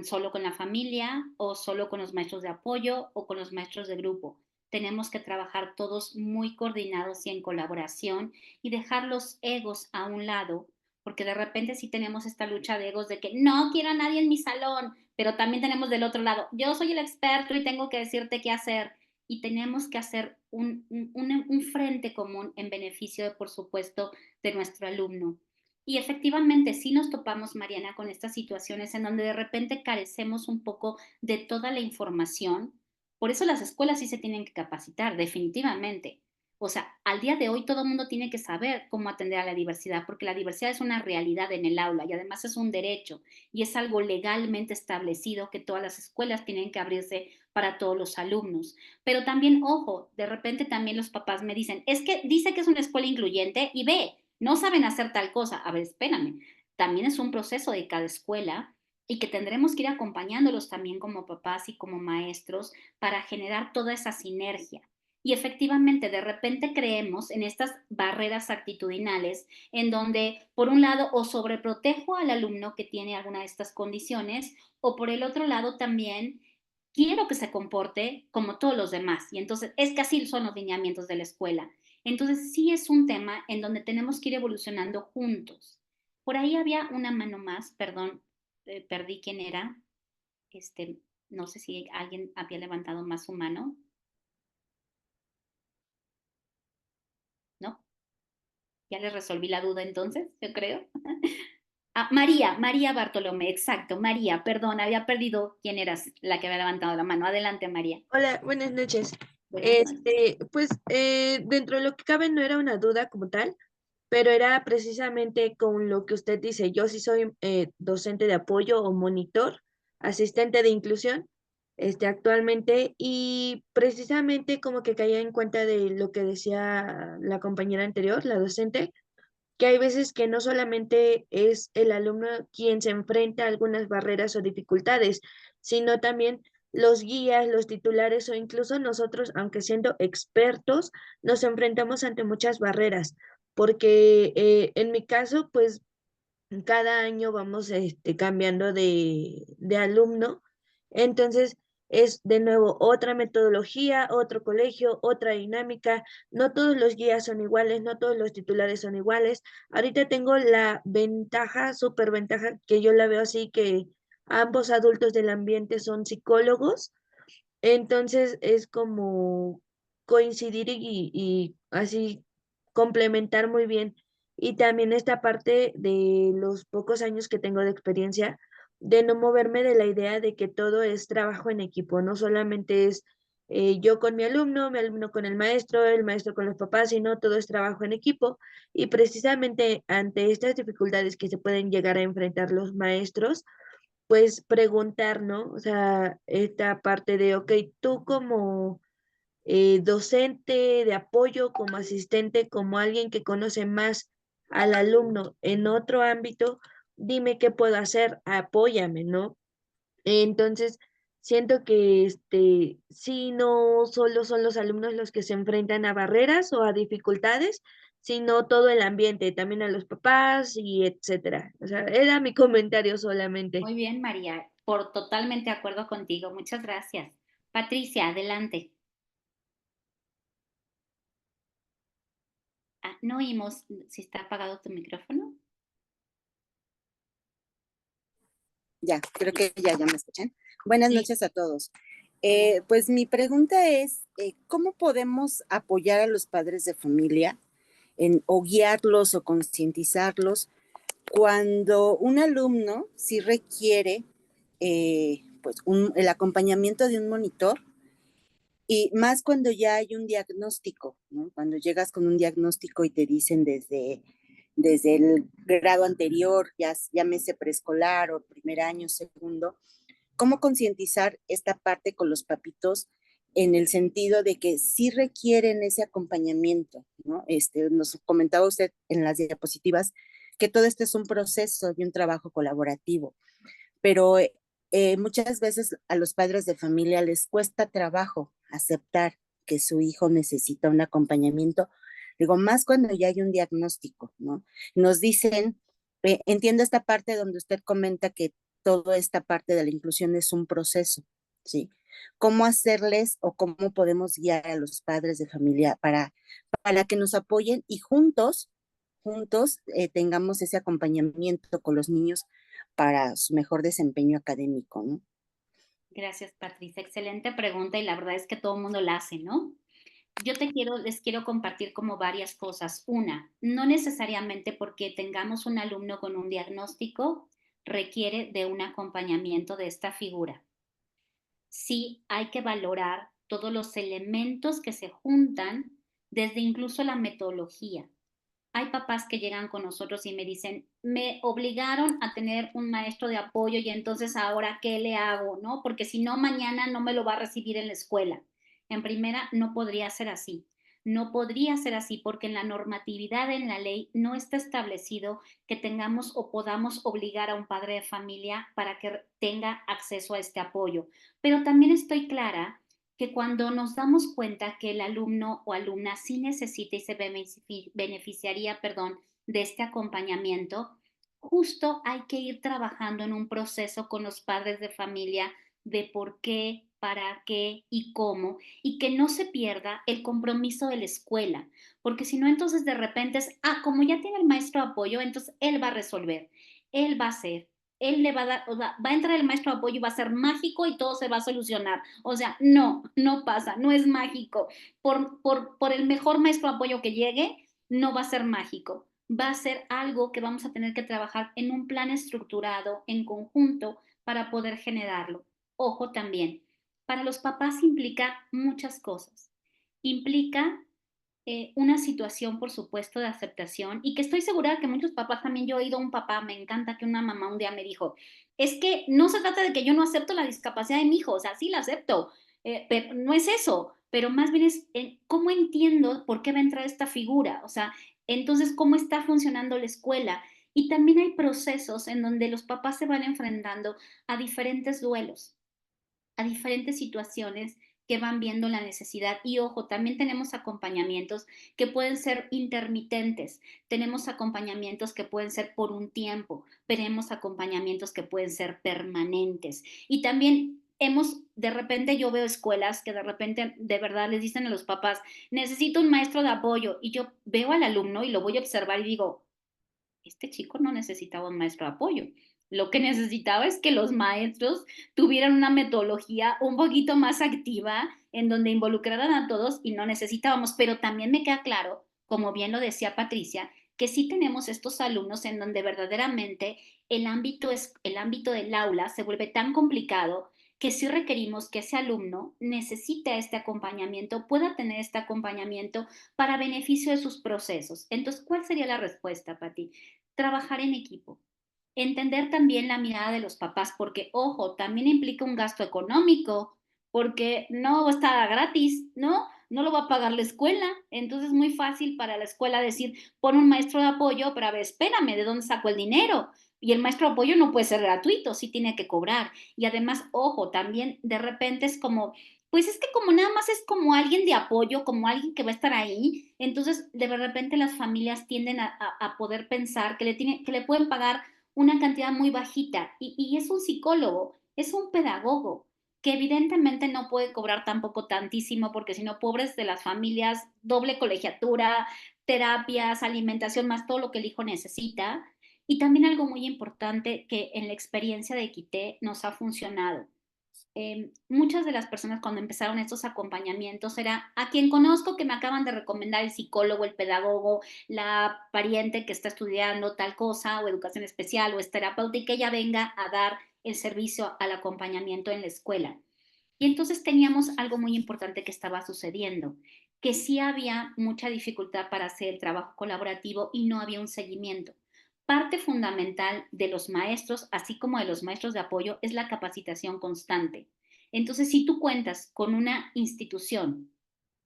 solo con la familia o solo con los maestros de apoyo o con los maestros de grupo. Tenemos que trabajar todos muy coordinados y en colaboración y dejar los egos a un lado, porque de repente sí tenemos esta lucha de egos de que no quiero a nadie en mi salón, pero también tenemos del otro lado, yo soy el experto y tengo que decirte qué hacer. Y tenemos que hacer un frente común en beneficio, de, por supuesto, de nuestro alumno. Y efectivamente, sí nos topamos, Mariana, con estas situaciones en donde de repente carecemos un poco de toda la información. Por eso las escuelas sí se tienen que capacitar, definitivamente. O sea, al día de hoy todo el mundo tiene que saber cómo atender a la diversidad, porque la diversidad es una realidad en el aula y además es un derecho y es algo legalmente establecido que todas las escuelas tienen que abrirse para todos los alumnos. Pero también, ojo, de repente también los papás me dicen, es que dice que es una escuela incluyente y ve, no saben hacer tal cosa. A ver, espérame, también es un proceso de cada escuela y que tendremos que ir acompañándolos también como papás y como maestros para generar toda esa sinergia. Y efectivamente, de repente creemos en estas barreras actitudinales en donde, por un lado, o sobreprotejo al alumno que tiene alguna de estas condiciones, o por el otro lado también quiero que se comporte como todos los demás. Y entonces es que así son los lineamientos de la escuela. Entonces sí es un tema en donde tenemos que ir evolucionando juntos. Por ahí había una mano más, perdón, perdí quién era. Este, no sé si alguien había levantado más su mano, ¿no? Ya les resolví la duda entonces, yo creo. Ah, María Bartolomé, exacto, María, perdón, había perdido quién eras la que había levantado la mano. Adelante, María. Hola, buenas noches. Buenas noches. Pues dentro de lo que cabe no era una duda como tal, pero era precisamente con lo que usted dice. Yo sí soy docente de apoyo o monitor, asistente de inclusión, actualmente, y precisamente como que caía en cuenta de lo que decía la compañera anterior, la docente, que hay veces que no solamente es el alumno quien se enfrenta a algunas barreras o dificultades, sino también los guías, los titulares o incluso nosotros, aunque siendo expertos, nos enfrentamos ante muchas barreras. porque en mi caso, pues cada año vamos cambiando de alumno, entonces es de nuevo otra metodología, otro colegio, otra dinámica, no todos los guías son iguales, no todos los titulares son iguales. Ahorita tengo la ventaja, súper ventaja, que yo la veo así, que ambos adultos del ambiente son psicólogos, entonces es como coincidir y así complementar muy bien. Y también esta parte de los pocos años que tengo de experiencia, de no moverme de la idea de que todo es trabajo en equipo, no solamente es yo con mi alumno con el maestro con los papás, sino todo es trabajo en equipo. Y precisamente ante estas dificultades que se pueden llegar a enfrentar los maestros, pues preguntar, ¿no? O sea, esta parte de, ok, tú como docente de apoyo, como asistente, como alguien que conoce más al alumno en otro ámbito, dime qué puedo hacer, apóyame, ¿no? Entonces, siento que sí, no solo son los alumnos los que se enfrentan a barreras o a dificultades, sino todo el ambiente, también a los papás y etcétera. O sea, era mi comentario solamente. Muy bien, María, por totalmente de acuerdo contigo. Muchas gracias. Patricia, adelante. No oímos si está apagado tu micrófono. Ya, creo que ya me escuchan. Buenas Sí. noches a todos. Pues mi pregunta es, ¿cómo podemos apoyar a los padres de familia o guiarlos o concientizarlos cuando un alumno sí requiere pues el acompañamiento de un monitor, y más cuando ya hay un diagnóstico, ¿no? Cuando llegas con un diagnóstico y te dicen desde el grado anterior, ya llámese preescolar o primer año, segundo, ¿cómo concientizar esta parte con los papitos en el sentido de que sí requieren ese acompañamiento, ¿no? Nos comentaba usted en las diapositivas que todo esto es un proceso y un trabajo colaborativo, pero muchas veces a los padres de familia les cuesta trabajo aceptar que su hijo necesita un acompañamiento, digo, más cuando ya hay un diagnóstico, ¿no? Nos dicen, entiendo esta parte donde usted comenta que toda esta parte de la inclusión es un proceso, ¿sí? ¿Cómo hacerles o cómo podemos guiar a los padres de familia para que nos apoyen y juntos tengamos ese acompañamiento con los niños para su mejor desempeño académico, ¿no? Gracias, Patricia. Excelente pregunta y la verdad es que todo el mundo la hace, ¿no? Les quiero compartir como varias cosas. Una, no necesariamente porque tengamos un alumno con un diagnóstico requiere de un acompañamiento de esta figura. Sí hay que valorar todos los elementos que se juntan, desde incluso la metodología. Hay papás que llegan con nosotros y me dicen, me obligaron a tener un maestro de apoyo y entonces ahora, ¿qué le hago? ¿No? Porque si no, mañana no me lo va a recibir en la escuela. En primera, no podría ser así. No podría ser así porque en la normatividad, en la ley, no está establecido que tengamos o podamos obligar a un padre de familia para que tenga acceso a este apoyo. Pero también estoy clara que cuando nos damos cuenta que el alumno o alumna sí necesita y se beneficiaría, de este acompañamiento, justo hay que ir trabajando en un proceso con los padres de familia de por qué, para qué y cómo, y que no se pierda el compromiso de la escuela, porque si no, entonces de repente es, como ya tiene el maestro de apoyo, entonces él va a resolver, él va a hacer, él le va a dar, o sea, va a entrar el maestro de apoyo y va a ser mágico y todo se va a solucionar. O sea, no pasa, no es mágico. Por el mejor maestro de apoyo que llegue, no va a ser mágico. Va a ser algo que vamos a tener que trabajar en un plan estructurado, en conjunto, para poder generarlo. Ojo también, para los papás implica muchas cosas. Implica una situación, por supuesto, de aceptación y que estoy segura que muchos papás también, yo he oído a un papá, me encanta que una mamá un día me dijo, es que no se trata de que yo no acepto la discapacidad de mi hijo, o sea, sí la acepto, pero no es eso, pero más bien es cómo entiendo por qué va a entrar esta figura, o sea, entonces cómo está funcionando la escuela. Y también hay procesos en donde los papás se van enfrentando a diferentes duelos, a diferentes situaciones que van viendo la necesidad. Y ojo, también tenemos acompañamientos que pueden ser intermitentes, tenemos acompañamientos que pueden ser por un tiempo, tenemos acompañamientos que pueden ser permanentes. Y también de repente yo veo escuelas que de repente de verdad les dicen a los papás, necesito un maestro de apoyo, y yo veo al alumno y lo voy a observar y digo, este chico no necesitaba un maestro de apoyo. Lo que necesitaba es que los maestros tuvieran una metodología un poquito más activa en donde involucraran a todos y no necesitábamos. Pero también me queda claro, como bien lo decía Patricia, que sí tenemos estos alumnos en donde verdaderamente el ámbito del aula se vuelve tan complicado que sí requerimos que ese alumno necesite este acompañamiento, pueda tener este acompañamiento para beneficio de sus procesos. Entonces, ¿cuál sería la respuesta, Pati? Trabajar en equipo. Entender también la mirada de los papás, porque, ojo, también implica un gasto económico, porque no está gratis, ¿no? No lo va a pagar la escuela. Entonces es muy fácil para la escuela decir, pon un maestro de apoyo, pero a ver, espérame, ¿de dónde saco el dinero? Y el maestro de apoyo no puede ser gratuito, sí tiene que cobrar. Y además, ojo, también de repente es como, pues es que como nada más es como alguien de apoyo, como alguien que va a estar ahí, entonces de repente las familias tienden a poder pensar que le pueden pagar una cantidad muy bajita, y es un psicólogo, es un pedagogo, que evidentemente no puede cobrar tampoco tantísimo, porque si no, pobres de las familias, doble colegiatura, terapias, alimentación, más todo lo que el hijo necesita. Y también algo muy importante que en la experiencia de Equité nos ha funcionado. Muchas de las personas cuando empezaron estos acompañamientos era a quien conozco que me acaban de recomendar el psicólogo, el pedagogo, la pariente que está estudiando tal cosa o educación especial o es terapeuta y que ella venga a dar el servicio al acompañamiento en la escuela. Y entonces teníamos algo muy importante que estaba sucediendo, que sí había mucha dificultad para hacer el trabajo colaborativo y no había un seguimiento. Parte fundamental de los maestros, así como de los maestros de apoyo, es la capacitación constante. Entonces, si tú cuentas con una institución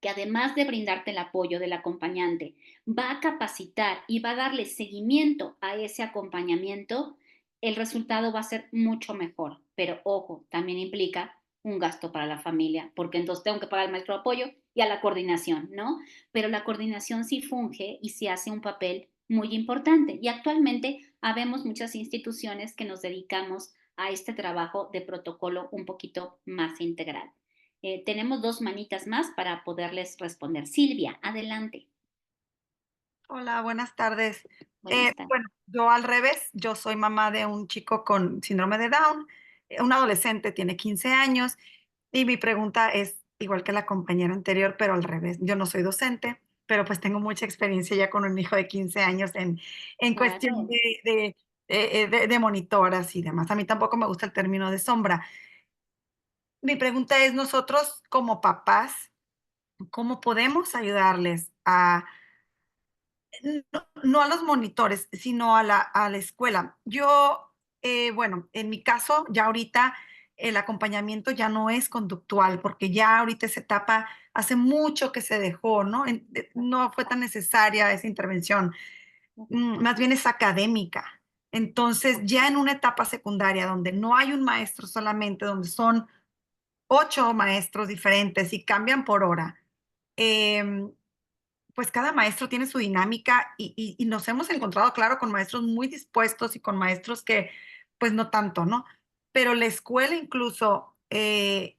que además de brindarte el apoyo del acompañante, va a capacitar y va a darle seguimiento a ese acompañamiento, el resultado va a ser mucho mejor. Pero ojo, también implica un gasto para la familia, porque entonces tengo que pagar al maestro de apoyo y a la coordinación, ¿no? Pero la coordinación sí funge y sí hace un papel muy importante. Y actualmente habemos muchas instituciones que nos dedicamos a este trabajo de protocolo un poquito más integral. Tenemos dos manitas más para poderles responder. Silvia, adelante. Hola, buenas tardes. Buenas tardes. Bueno, yo al revés, yo soy mamá de un chico con síndrome de Down, un adolescente, tiene 15 años, y mi pregunta es igual que la compañera anterior, pero al revés. Yo no soy docente, pero pues tengo mucha experiencia ya con un hijo de 15 años en cuestión Claro. de monitoras y demás. A mí tampoco me gusta el término de sombra. Mi pregunta es, nosotros como papás, ¿cómo podemos ayudarles a no a los monitores, sino a la escuela? Yo, bueno, en mi caso, ya ahorita el acompañamiento ya no es conductual, porque ya ahorita esa etapa hace mucho que se dejó, ¿no? No fue tan necesaria esa intervención, más bien es académica. Entonces, ya en una etapa secundaria donde no hay un maestro solamente, donde son 8 maestros diferentes y cambian por hora, em, pues cada maestro tiene su dinámica y nos hemos encontrado, claro, con maestros muy dispuestos y con maestros que, pues no tanto, ¿no? Pero la escuela incluso se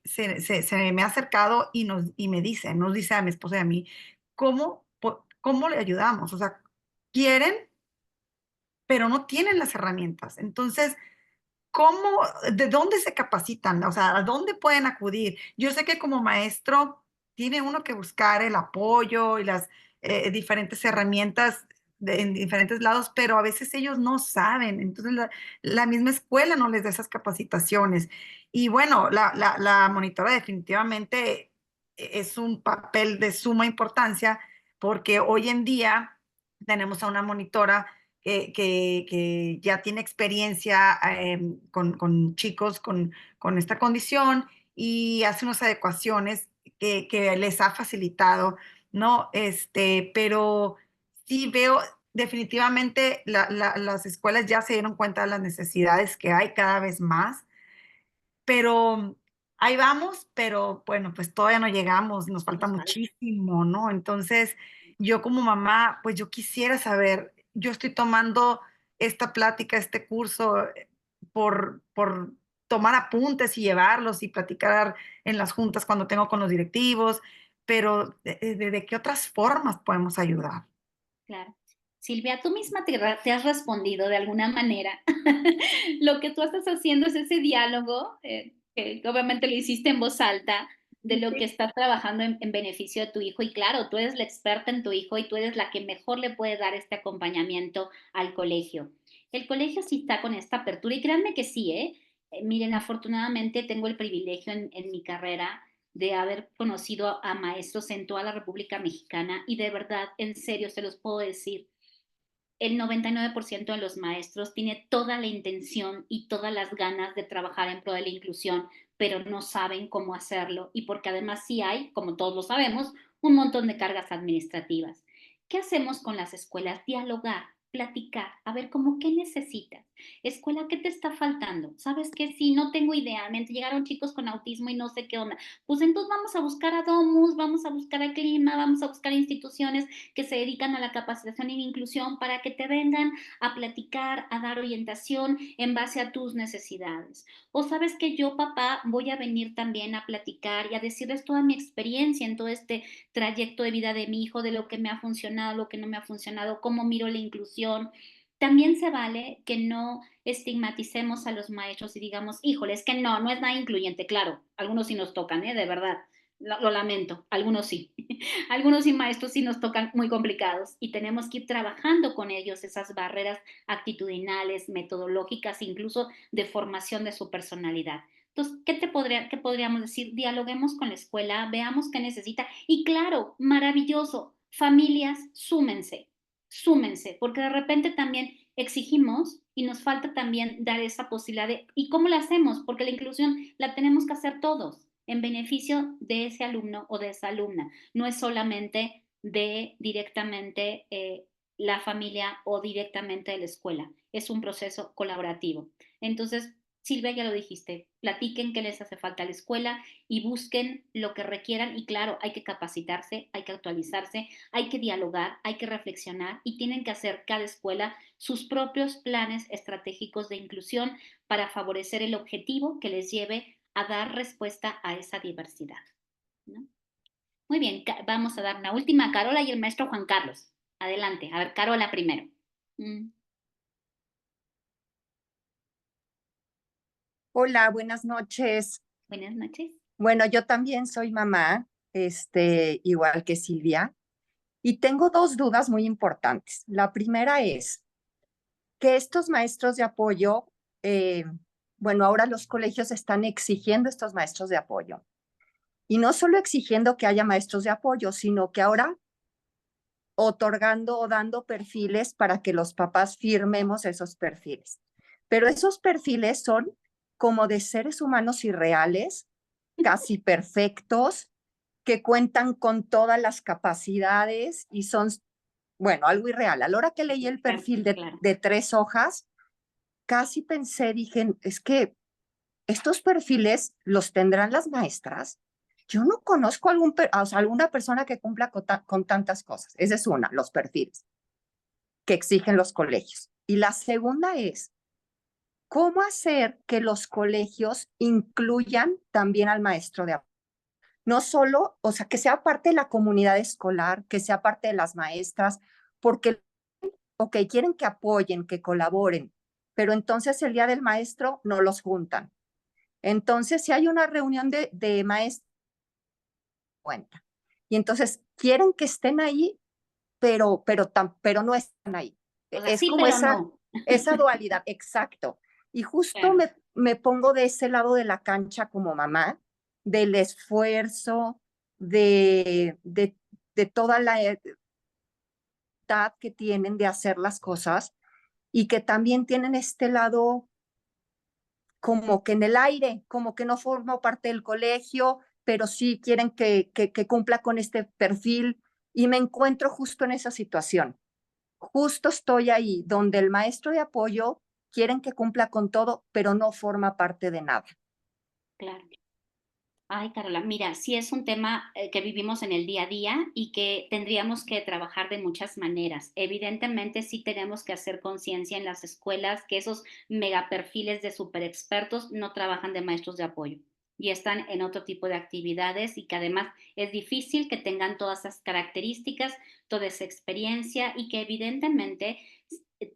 me ha acercado y me dice, nos dice a mi esposa y a mí, ¿cómo le ayudamos? O sea, quieren, pero no tienen las herramientas. Entonces, ¿cómo, de dónde se capacitan? O sea, ¿a dónde pueden acudir? Yo sé que como maestro tiene uno que buscar el apoyo y las diferentes herramientas en diferentes lados, pero a veces ellos no saben. Entonces, la misma escuela no les da esas capacitaciones. Y bueno, la monitora definitivamente es un papel de suma importancia porque hoy en día tenemos a una monitora que ya tiene experiencia con chicos con esta condición y hace unas adecuaciones que les ha facilitado, ¿no? Pero sí veo definitivamente las escuelas ya se dieron cuenta de las necesidades que hay cada vez más, pero ahí vamos, pero bueno, pues todavía no llegamos, nos falta muchísimo, ¿no? Entonces, yo como mamá, pues yo quisiera saber, yo estoy tomando esta plática, este curso, por tomar apuntes y llevarlos y platicar en las juntas cuando tengo con los directivos, pero ¿de qué otras formas podemos ayudar? Claro. Silvia, tú misma te has respondido de alguna manera. Lo que tú estás haciendo es ese diálogo, que obviamente lo hiciste en voz alta, de lo que estás trabajando en beneficio de tu hijo. Y claro, tú eres la experta en tu hijo y tú eres la que mejor le puede dar este acompañamiento al colegio. El colegio sí está con esta apertura y créanme que sí, ¿eh? Miren, afortunadamente tengo el privilegio en mi carrera de haber conocido a maestros en toda la República Mexicana y de verdad, en serio, se los puedo decir, el 99% de los maestros tiene toda la intención y todas las ganas de trabajar en pro de la inclusión, pero no saben cómo hacerlo y porque además sí hay, como todos lo sabemos, un montón de cargas administrativas. ¿Qué hacemos con las escuelas? Dialogar, platicar, a ver cómo qué necesitas. Escuela, ¿qué te está faltando? ¿Sabes qué? Sí, no tengo idea. Me llegaron chicos con autismo y no sé qué onda. Pues entonces vamos a buscar a Domus, vamos a buscar a Clima, vamos a buscar instituciones que se dedican a la capacitación y la inclusión para que te vengan a platicar, a dar orientación en base a tus necesidades. O sabes que yo, papá, voy a venir también a platicar y a decirles toda mi experiencia en todo este trayecto de vida de mi hijo, de lo que me ha funcionado, lo que no me ha funcionado, cómo miro la inclusión. También se vale que no estigmaticemos a los maestros y digamos, híjole, es que no, no es nada incluyente, claro, algunos sí nos tocan, de verdad, lo lamento, algunos sí. Algunos sí maestros sí nos tocan muy complicados y tenemos que ir trabajando con ellos esas barreras actitudinales, metodológicas, incluso de formación de su personalidad. Entonces, qué podríamos decir? Dialoguemos con la escuela, veamos qué necesita. Y claro, maravilloso, familias, súmense, porque de repente también exigimos y nos falta también dar esa posibilidad de, ¿y cómo la hacemos? Porque la inclusión la tenemos que hacer todos en beneficio de ese alumno o de esa alumna. No es solamente de directamente la familia o directamente de la escuela. Es un proceso colaborativo. Entonces, Silvia, ya lo dijiste, platiquen qué les hace falta a la escuela y busquen lo que requieran. Y claro, hay que capacitarse, hay que actualizarse, hay que dialogar, hay que reflexionar y tienen que hacer cada escuela sus propios planes estratégicos de inclusión para favorecer el objetivo que les lleve a dar respuesta a esa diversidad, ¿no? Muy bien, vamos a dar una última a Carola y el maestro Juan Carlos. Adelante, a ver, Carola primero. Hola, buenas noches. Buenas noches. Bueno, yo también soy mamá, igual que Silvia, y tengo dos dudas muy importantes. La primera es que estos maestros de apoyo, bueno, ahora los colegios están exigiendo estos maestros de apoyo. Y no solo exigiendo que haya maestros de apoyo, sino que ahora otorgando o dando perfiles para que los papás firmemos esos perfiles. Pero esos perfiles son como de seres humanos irreales, casi perfectos, que cuentan con todas las capacidades y son, bueno, algo irreal. A la hora que leí el perfil de 3 hojas, casi pensé, dije, es que estos perfiles los tendrán las maestras. Yo no conozco alguna persona que cumpla con tantas cosas. Esa es una, los perfiles que exigen los colegios. Y la segunda es, ¿cómo hacer que los colegios incluyan también al maestro de apoyo? No solo, o sea, que sea parte de la comunidad escolar, que sea parte de las maestras, porque, ok, quieren que apoyen, que colaboren, pero entonces el día del maestro no los juntan. Entonces, si hay una reunión de maestros, cuenta. Y entonces quieren que estén ahí, pero no están ahí. O sea, Es sí, como pero no. esa dualidad, exacto. Y justo Claro. me pongo de ese lado de la cancha como mamá, del esfuerzo, de toda la edad que tienen de hacer las cosas y que también tienen este lado como que en el aire, como que no formo parte del colegio, pero sí quieren que cumpla con este perfil y me encuentro justo en esa situación. Justo estoy ahí, donde el maestro de apoyo quieren que cumpla con todo, pero no forma parte de nada. Claro. Ay, Carola, mira, sí es un tema que vivimos en el día a día y que tendríamos que trabajar de muchas maneras. Evidentemente, sí tenemos que hacer conciencia en las escuelas que esos megaperfiles de super expertos no trabajan de maestros de apoyo y están en otro tipo de actividades y que además es difícil que tengan todas esas características, toda esa experiencia y que evidentemente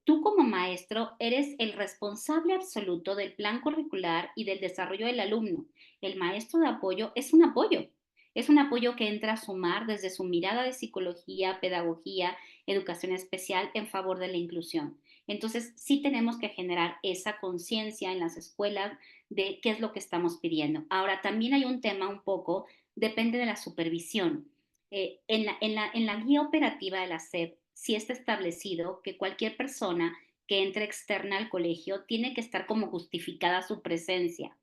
tú como maestro eres el responsable absoluto del plan curricular y del desarrollo del alumno. El maestro de apoyo es un apoyo que entra a sumar desde su mirada de psicología, pedagogía, educación especial en favor de la inclusión. Entonces, sí tenemos que generar esa conciencia en las escuelas de qué es lo que estamos pidiendo. Ahora, también hay un tema un poco, depende de la supervisión. En la guía operativa de la SEP, sí está establecido que cualquier persona que entre externa al colegio tiene que estar como justificada su presencia.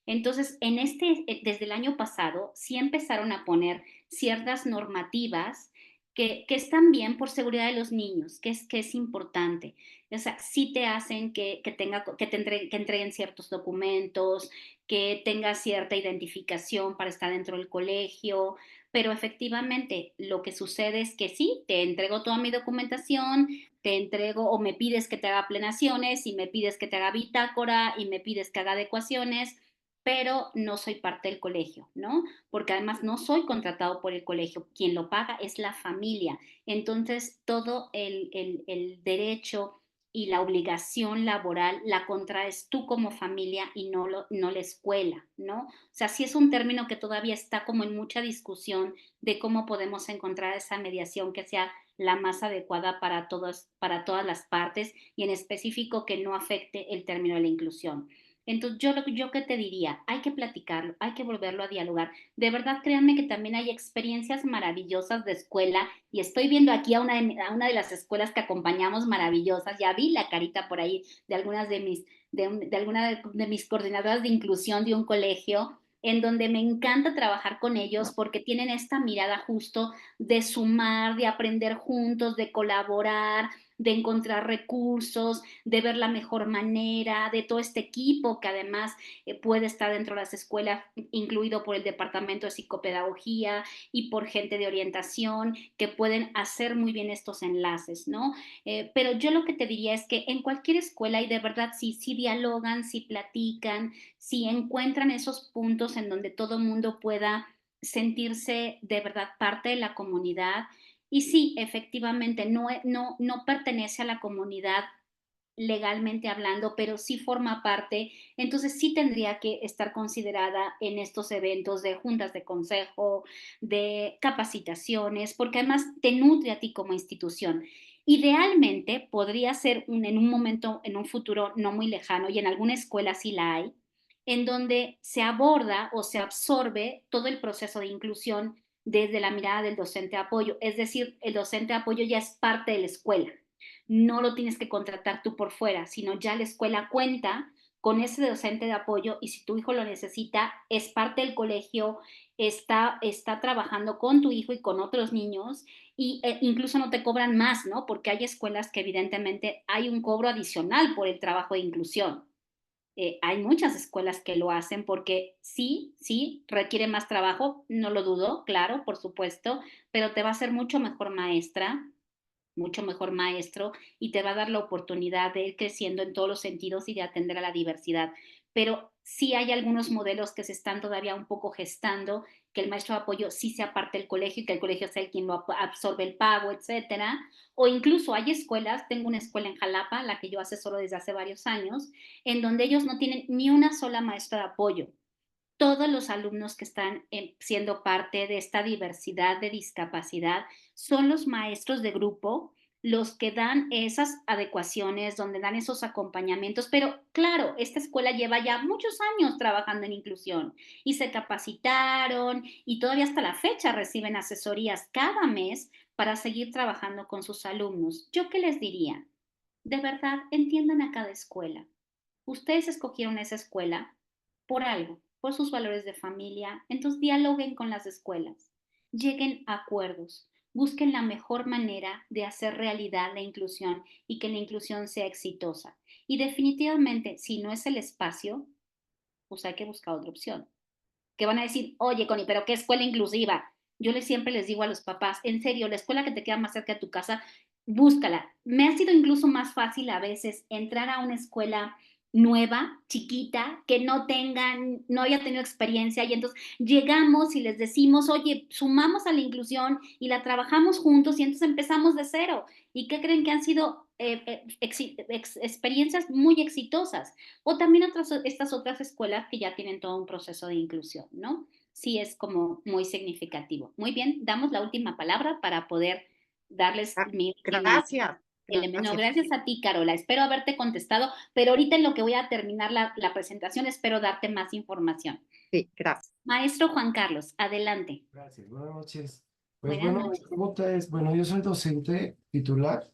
Entonces, desde el año pasado, sí empezaron a poner ciertas normativas que están bien por seguridad de los niños, que es importante. O sea, sí te hacen que entreguen ciertos documentos, que tenga cierta identificación para estar dentro del colegio, pero efectivamente lo que sucede es que sí, te entrego toda mi documentación, te entrego o me pides que te haga plenaciones y me pides que te haga bitácora y me pides que haga adecuaciones, pero no soy parte del colegio, ¿no? Porque además no soy contratado por el colegio, quien lo paga es la familia. Entonces, todo el derecho y la obligación laboral la contraes tú como familia y no la escuela, ¿no? O sea, sí es un término que todavía está como en mucha discusión de cómo podemos encontrar esa mediación que sea la más adecuada para todas las partes y en específico que no afecte el término de la inclusión. Entonces, yo qué te diría, hay que platicarlo, hay que volverlo a dialogar. De verdad, créanme que también hay experiencias maravillosas de escuela y estoy viendo aquí a una de las escuelas que acompañamos maravillosas. Ya vi la carita por ahí de algunas de alguna de mis coordinadoras de inclusión de un colegio en donde me encanta trabajar con ellos porque tienen esta mirada justo de sumar, de aprender juntos, de colaborar, de encontrar recursos, de ver la mejor manera, de todo este equipo que además puede estar dentro de las escuelas, incluido por el Departamento de Psicopedagogía y por gente de orientación, que pueden hacer muy bien estos enlaces, ¿no? Pero yo lo que te diría es que en cualquier escuela, y de verdad, si dialogan, si platican, si encuentran esos puntos en donde todo el mundo pueda sentirse de verdad parte de la comunidad, y sí, efectivamente, no pertenece a la comunidad legalmente hablando, pero sí forma parte, entonces sí tendría que estar considerada en estos eventos de juntas de consejo, de capacitaciones, porque además te nutre a ti como institución. Idealmente podría ser en un momento, en un futuro no muy lejano, y en alguna escuela sí la hay, en donde se aborda o se absorbe todo el proceso de inclusión desde la mirada del docente de apoyo. Es decir, el docente de apoyo ya es parte de la escuela. No lo tienes que contratar tú por fuera, sino ya la escuela cuenta con ese docente de apoyo y si tu hijo lo necesita, es parte del colegio, está trabajando con tu hijo y con otros niños y incluso no te cobran más, ¿no? Porque hay escuelas que evidentemente hay un cobro adicional por el trabajo de inclusión. Hay muchas escuelas que lo hacen porque sí, requiere más trabajo, no lo dudo, claro, por supuesto, pero te va a ser mucho mejor maestra, mucho mejor maestro y te va a dar la oportunidad de ir creciendo en todos los sentidos y de atender a la diversidad. Pero sí hay algunos modelos que se están todavía un poco gestando, que el maestro de apoyo sí sea parte del colegio y que el colegio sea el quien lo absorbe el pago, etcétera. O incluso hay escuelas, tengo una escuela en Jalapa, la que yo asesoro desde hace varios años, en donde ellos no tienen ni una sola maestra de apoyo. Todos los alumnos que están siendo parte de esta diversidad de discapacidad son los maestros de grupo los que dan esas adecuaciones, donde dan esos acompañamientos, pero claro, esta escuela lleva ya muchos años trabajando en inclusión y se capacitaron y todavía hasta la fecha reciben asesorías cada mes para seguir trabajando con sus alumnos. ¿Yo qué les diría? De verdad, entiendan a cada escuela. Ustedes escogieron esa escuela por algo, por sus valores de familia, entonces dialoguen con las escuelas, lleguen a acuerdos, busquen la mejor manera de hacer realidad la inclusión y que la inclusión sea exitosa. Y definitivamente, si no es el espacio, pues hay que buscar otra opción. que van a decir, oye, Connie, pero ¿qué escuela inclusiva? Yo siempre les digo a los papás, en serio, la escuela que te queda más cerca de tu casa, búscala. Me ha sido incluso más fácil a veces entrar a una escuela nueva, chiquita, que no haya tenido experiencia, y entonces llegamos y les decimos, oye, sumamos a la inclusión y la trabajamos juntos y entonces empezamos de cero. ¿Y qué creen? Que han sido experiencias muy exitosas. O también estas otras escuelas que ya tienen todo un proceso de inclusión, ¿no? Sí, es como muy significativo. Muy bien, damos la última palabra para poder darles mi última Gracias. elemento. No, Gracias. gracias a ti, Carola. Espero haberte contestado, pero ahorita en lo que voy a terminar la presentación, espero darte más información. Sí, gracias. Maestro Juan Carlos, adelante. Gracias, buenas noches. Pues Buenas bueno, mi noches. pregunta es, bueno, yo soy docente titular,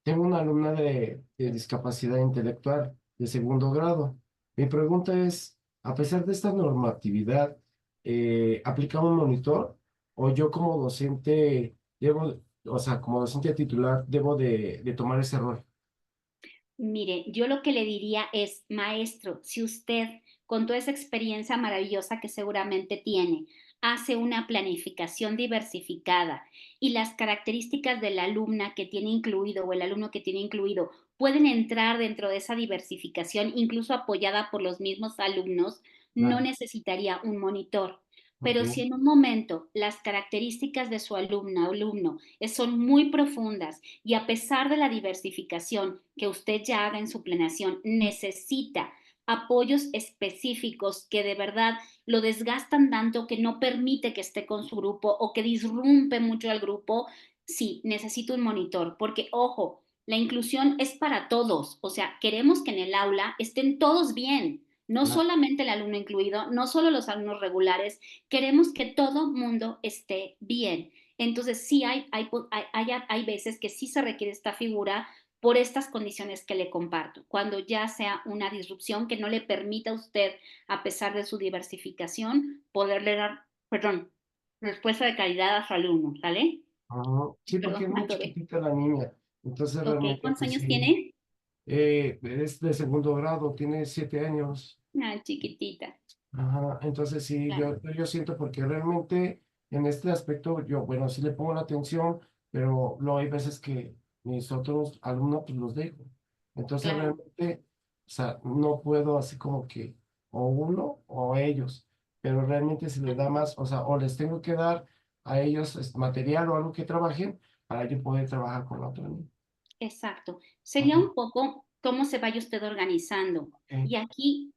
tengo una alumna de discapacidad intelectual de segundo grado. Mi pregunta es, a pesar de esta normatividad, ¿aplica un monitor o yo como docente debo, o sea, como docente titular, debo de tomar ese rol? Mire, yo lo que le diría es, maestro, si usted, con toda esa experiencia maravillosa que seguramente tiene, hace una planificación diversificada y las características de la alumna que tiene incluido o el alumno que tiene incluido pueden entrar dentro de esa diversificación, incluso apoyada por los mismos alumnos, no Claro, necesitaría un monitor. Pero si ok, en un momento las características de su alumna o alumno son muy profundas y a pesar de la diversificación que usted ya haga en su planeación, necesita apoyos específicos que de verdad lo desgastan tanto que no permite que esté con su grupo o que disrumpe mucho al grupo, sí, necesita un monitor, porque ojo, la inclusión es para todos, o sea, queremos que en el aula estén todos bien, no claro. solamente el alumno incluido, no solo los alumnos regulares, queremos que todo mundo esté bien. Entonces, sí hay veces que sí se requiere esta figura por estas condiciones que le comparto, cuando ya sea una disrupción que no le permita a usted, a pesar de su diversificación, poderle dar, perdón, respuesta de calidad a su alumno, ¿sale? Ah, sí, porque Perdón, es me muy atoré. chiquitita la niña, entonces Ok, realmente, ¿cuántos pues años sí, tiene? es de segundo grado, tiene 7 años. Ah, chiquitita, Ajá, entonces sí, claro. yo siento porque realmente en este aspecto yo, bueno, sí le pongo la atención, pero luego hay veces que mis otros alumnos pues los dejo. Entonces Claro. realmente, o sea, no puedo así como que o uno o ellos, pero realmente se les da más, o sea, o les tengo que dar a ellos material o algo que trabajen para yo poder trabajar con la otra niña. Exacto. Sería Ajá, un poco cómo se vaya usted organizando. ok, Y aquí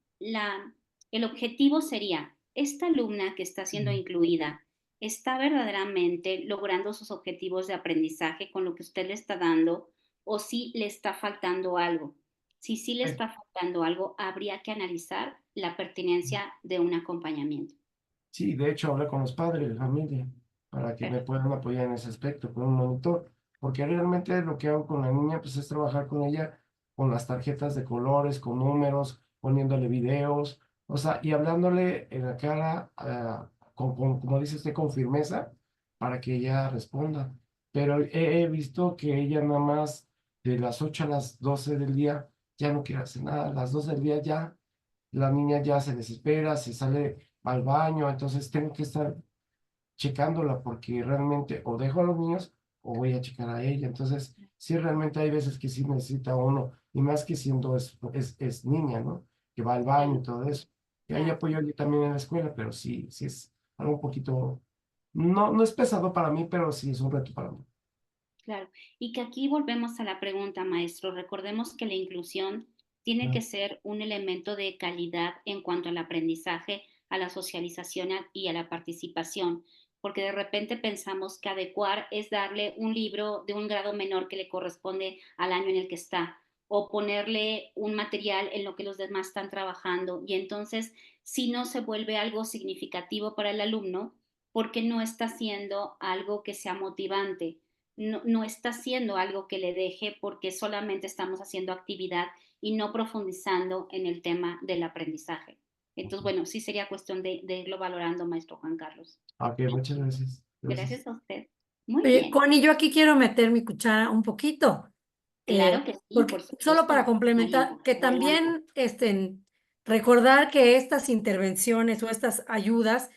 el objetivo sería, esta alumna que está siendo mm, incluida, ¿está verdaderamente logrando sus objetivos de aprendizaje con lo que usted le está dando o si le está faltando algo? Si sí le eh, está faltando algo, habría que analizar la pertinencia de un acompañamiento. sí, de hecho hablé con los padres de familia para que me Perfecto. puedan apoyar en ese aspecto con un monitor, porque realmente lo que hago con la niña pues es trabajar con ella con las tarjetas de colores, con números, poniéndole videos, o sea, y hablándole en la cara, como dice usted, con firmeza para que ella responda. Pero he visto que ella nada más de las 8 a las 12 del día ya no quiere hacer nada, a las 12 del día ya la niña ya se desespera, se sale al baño, entonces tengo que estar checándola porque realmente o dejo a los niños o voy a checar a ella. Entonces, sí, realmente hay veces que sí necesita uno, y más que siendo es niña, ¿no? Que va al baño Claro, y todo eso. Y hay claro. apoyo allí también en la escuela, pero sí, sí es algo un poquito, no es pesado para mí, pero sí es un reto para mí. Claro, y que aquí volvemos a la pregunta, maestro. Recordemos que la inclusión tiene Ah, que ser un elemento de calidad en cuanto al aprendizaje, a la socialización y a la participación, porque de repente pensamos que adecuar es darle un libro de un grado menor que le corresponde al año en el que está, o ponerle un material en lo que los demás están trabajando, y entonces si no se vuelve algo significativo para el alumno, porque no está haciendo algo que sea motivante, no está haciendo algo que le deje porque solamente estamos haciendo actividad y no profundizando en el tema del aprendizaje. Entonces, bueno, sí sería cuestión de irlo valorando, maestro Juan Carlos. ok, ¿Sí? muchas gracias. Gracias. Gracias a usted. Muy Oye, bien. Connie, yo aquí quiero meter mi cuchara un poquito, Claro que sí, por porque solo para supuesto. complementar, María, que adelante. también recordar que estas intervenciones o estas ayudas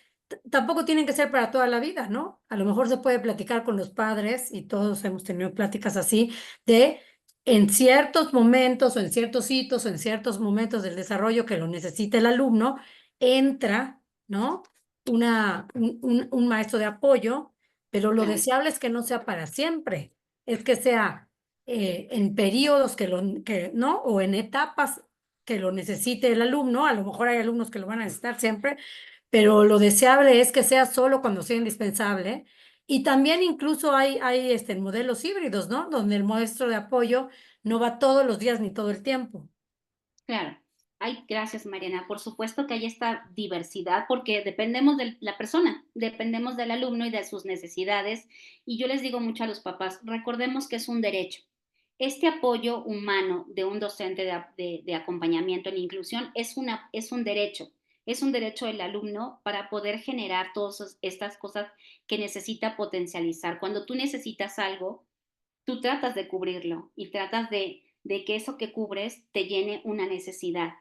tampoco tienen que ser para toda la vida, ¿no? A lo mejor se puede platicar con los padres, y todos hemos tenido pláticas así, de en ciertos momentos o en ciertos hitos o en ciertos momentos del desarrollo que lo necesite el alumno, entra, ¿no? Un maestro de apoyo, pero lo Claro. deseable es que no sea para siempre, es que sea en periodos ¿no? O en etapas que lo necesite el alumno. A lo mejor hay alumnos que lo van a necesitar siempre, pero lo deseable es que sea solo cuando sea indispensable. Y también incluso hay modelos híbridos, ¿no? Donde el maestro de apoyo no va todos los días ni todo el tiempo. Claro. Ay, gracias, Mariana. Por supuesto que hay esta diversidad porque dependemos de la persona, dependemos del alumno y de sus necesidades. Y yo les digo mucho a los papás, recordemos que es un derecho. Este apoyo humano de un docente de acompañamiento en inclusión es un derecho. Es un derecho del alumno para poder generar todas estas cosas que necesita potencializar. Cuando tú necesitas algo, tú tratas de cubrirlo y tratas de que eso que cubres te llene una necesidad.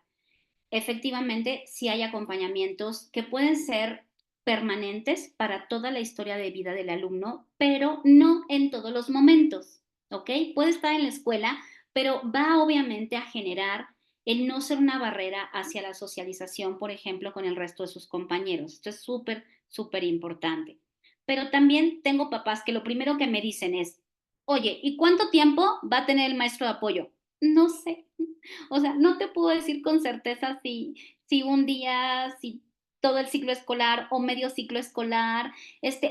Efectivamente, sí hay acompañamientos que pueden ser permanentes para toda la historia de vida del alumno, pero no en todos los momentos, ¿ok? Puede estar en la escuela, pero va obviamente a generar el no ser una barrera hacia la socialización, por ejemplo, con el resto de sus compañeros. Esto es súper, súper importante. Pero también tengo papás que lo primero que me dicen es, oye, ¿y cuánto tiempo va a tener el maestro de apoyo? No sé. O sea, no te puedo decir con certeza si un día, si todo el ciclo escolar o medio ciclo escolar.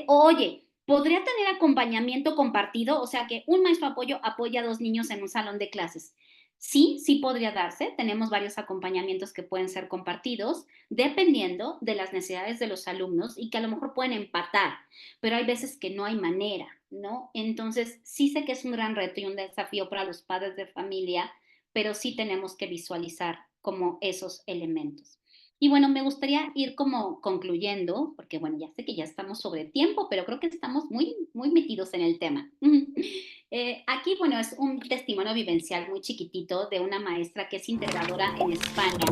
Oye, ¿podría tener acompañamiento compartido? O sea, que un maestro de apoyo apoya a 2 niños en un salón de clases. Sí, sí podría darse. Tenemos varios acompañamientos que pueden ser compartidos, dependiendo de las necesidades de los alumnos y que a lo mejor pueden empatar, pero hay veces que no hay manera, ¿no? Entonces, sí sé que es un gran reto y un desafío para los padres de familia, pero sí tenemos que visualizar como esos elementos. Y bueno, me gustaría ir como concluyendo, porque bueno, ya sé que ya estamos sobre tiempo, pero creo que estamos muy, muy metidos en el tema. Aquí, bueno, es un testimonio vivencial muy chiquitito de una maestra que es integradora en España.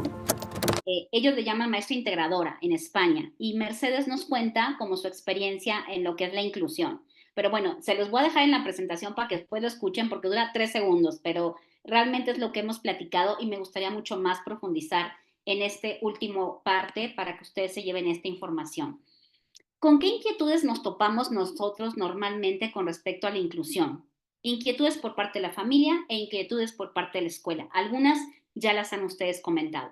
Ellos le llaman maestra integradora en España, y Mercedes nos cuenta como su experiencia en lo que es la inclusión. Pero bueno, se los voy a dejar en la presentación para que después lo escuchen porque dura 3 segundos, pero realmente es lo que hemos platicado y me gustaría mucho más profundizar en este último parte para que ustedes se lleven esta información. ¿Con qué inquietudes nos topamos nosotros normalmente con respecto a la inclusión? Inquietudes por parte de la familia e inquietudes por parte de la escuela. Algunas ya las han ustedes comentado.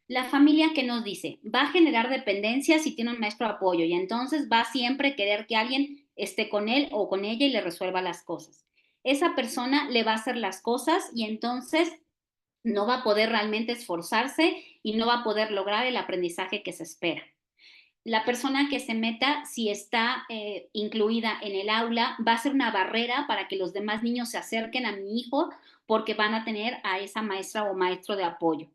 La familia, ¿qué nos dice? Va a generar dependencia si tiene un maestro de apoyo y entonces va a siempre querer que alguien esté con él o con ella y le resuelva las cosas. Esa persona le va a hacer las cosas y entonces no va a poder realmente esforzarse y no va a poder lograr el aprendizaje que se espera. La persona que se meta, si está incluida en el aula, va a ser una barrera para que los demás niños se acerquen a mi hijo porque van a tener a esa maestra o maestro de apoyo.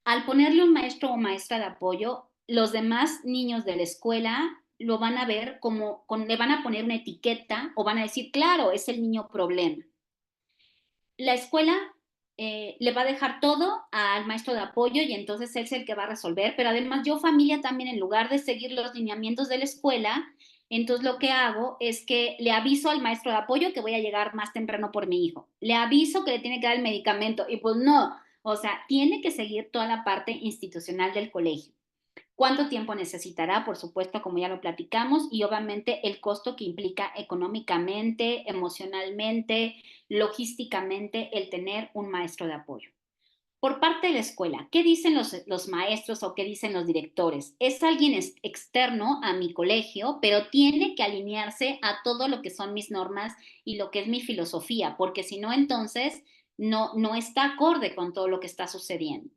Al ponerle un maestro o maestra de apoyo, los demás niños de la escuela lo van a ver como, le van a poner una etiqueta o van a decir, claro, es el niño problema. La escuela le va a dejar todo al maestro de apoyo y entonces él es el que va a resolver, pero además yo familia también, en lugar de seguir los lineamientos de la escuela, entonces lo que hago es que le aviso al maestro de apoyo que voy a llegar más temprano por mi hijo, le aviso que le tiene que dar el medicamento y pues no, o sea, tiene que seguir toda la parte institucional del colegio. ¿Cuánto tiempo necesitará? Por supuesto, como ya lo platicamos, y obviamente el costo que implica económicamente, emocionalmente, logísticamente el tener un maestro de apoyo. Por parte de la escuela, ¿qué dicen los maestros o qué dicen los directores? Es alguien externo a mi colegio, pero tiene que alinearse a todo lo que son mis normas y lo que es mi filosofía, porque si no, entonces no está acorde con todo lo que está sucediendo.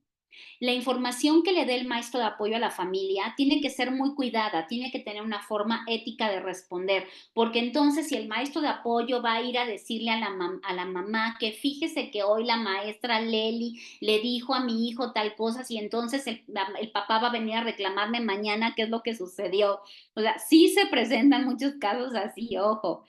La información que le dé el maestro de apoyo a la familia tiene que ser muy cuidada, tiene que tener una forma ética de responder, porque entonces si el maestro de apoyo va a ir a decirle a la mamá que fíjese que hoy la maestra Leli le dijo a mi hijo tal cosa, y entonces el papá va a venir a reclamarme mañana qué es lo que sucedió. O sea, sí se presentan muchos casos así, ojo.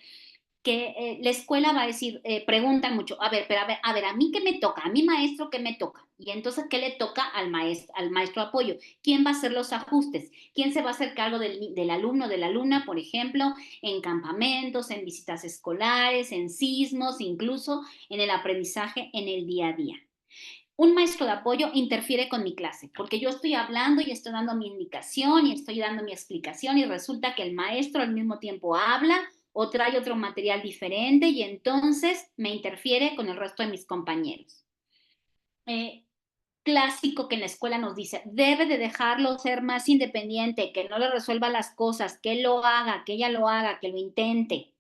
que la escuela va a decir, preguntan mucho, a ver, ¿a mí qué me toca? ¿A mi maestro qué me toca? Y entonces, ¿qué le toca al maestro de apoyo? ¿Quién va a hacer los ajustes? ¿Quién se va a hacer cargo del alumno, de la alumna, por ejemplo, en campamentos, en visitas escolares, en sismos, incluso en el aprendizaje en el día a día? Un maestro de apoyo interfiere con mi clase, porque yo estoy hablando y estoy dando mi indicación y estoy dando mi explicación y resulta que el maestro al mismo tiempo habla o trae otro material diferente y entonces me interfiere con el resto de mis compañeros. Clásico que en la escuela nos dice, debe de dejarlo ser más independiente, que no le resuelva las cosas, que él lo haga, que ella lo haga, que lo intente.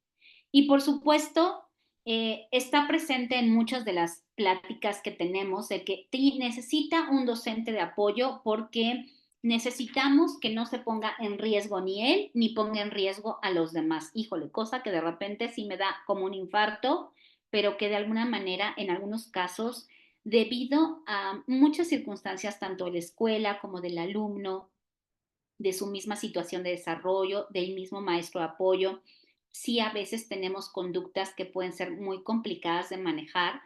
Y por supuesto, está presente en muchas de las pláticas que tenemos de que necesita un docente de apoyo porque necesitamos que no se ponga en riesgo ni él ni ponga en riesgo a los demás. Híjole, cosa que de repente sí me da como un infarto, pero que de alguna manera en algunos casos, debido a muchas circunstancias, tanto de la escuela como del alumno, de su misma situación de desarrollo, del mismo maestro de apoyo, sí a veces tenemos conductas que pueden ser muy complicadas de manejar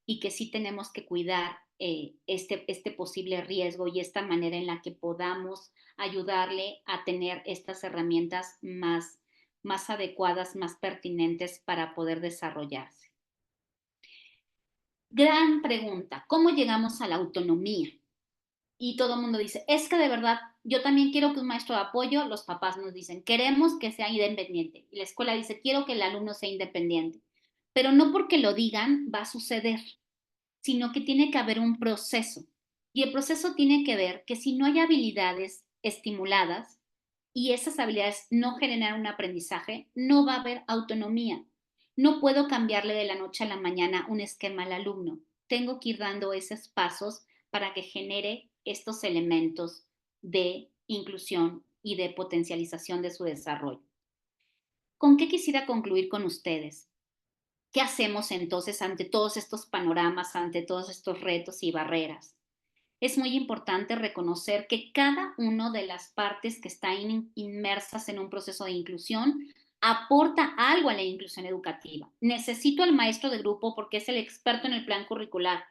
y que sí tenemos que cuidar este posible riesgo y esta manera en la que podamos ayudarle a tener estas herramientas más adecuadas, más pertinentes para poder desarrollarse. Gran pregunta, ¿cómo llegamos a la autonomía? Y todo el mundo dice, es que de verdad, yo también quiero que un maestro de apoyo, los papás nos dicen, queremos que sea independiente. Y la escuela dice, quiero que el alumno sea independiente. Pero no porque lo digan va a suceder, sino que tiene que haber un proceso. Y el proceso tiene que ver que si no hay habilidades estimuladas y esas habilidades no generan un aprendizaje, no va a haber autonomía. No puedo cambiarle de la noche a la mañana un esquema al alumno. Tengo que ir dando esos pasos para que genere estos elementos de inclusión y de potencialización de su desarrollo. ¿Con qué quisiera concluir con ustedes? ¿Qué hacemos entonces ante todos estos panoramas, ante todos estos retos y barreras? Es muy importante reconocer que cada una de las partes que están inmersas en un proceso de inclusión aporta algo a la inclusión educativa. Necesito al maestro de grupo porque es el experto en el plan curricular.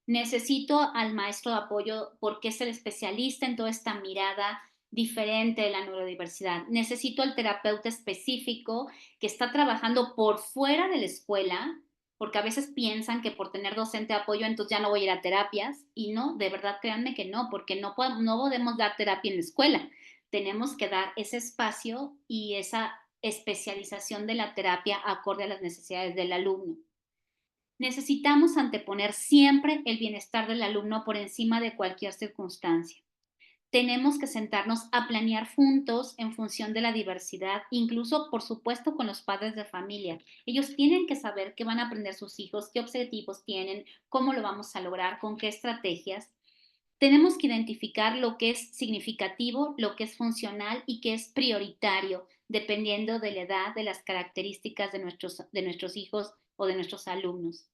Necesito al maestro de apoyo porque es el especialista en toda esta mirada diferente de la neurodiversidad. Necesito al terapeuta específico que está trabajando por fuera de la escuela, porque a veces piensan que por tener docente de apoyo entonces ya no voy a ir a terapias y no, de verdad créanme que no, porque no podemos dar terapia en la escuela. Tenemos que dar ese espacio y esa especialización de la terapia acorde a las necesidades del alumno. Necesitamos anteponer siempre el bienestar del alumno por encima de cualquier circunstancia. Tenemos que sentarnos a planear juntos en función de la diversidad, incluso, por supuesto, con los padres de familia. Ellos tienen que saber qué van a aprender sus hijos, qué objetivos tienen, cómo lo vamos a lograr, con qué estrategias. Tenemos que identificar lo que es significativo, lo que es funcional y qué es prioritario, dependiendo de la edad, de las características de nuestros hijos o de nuestros alumnos.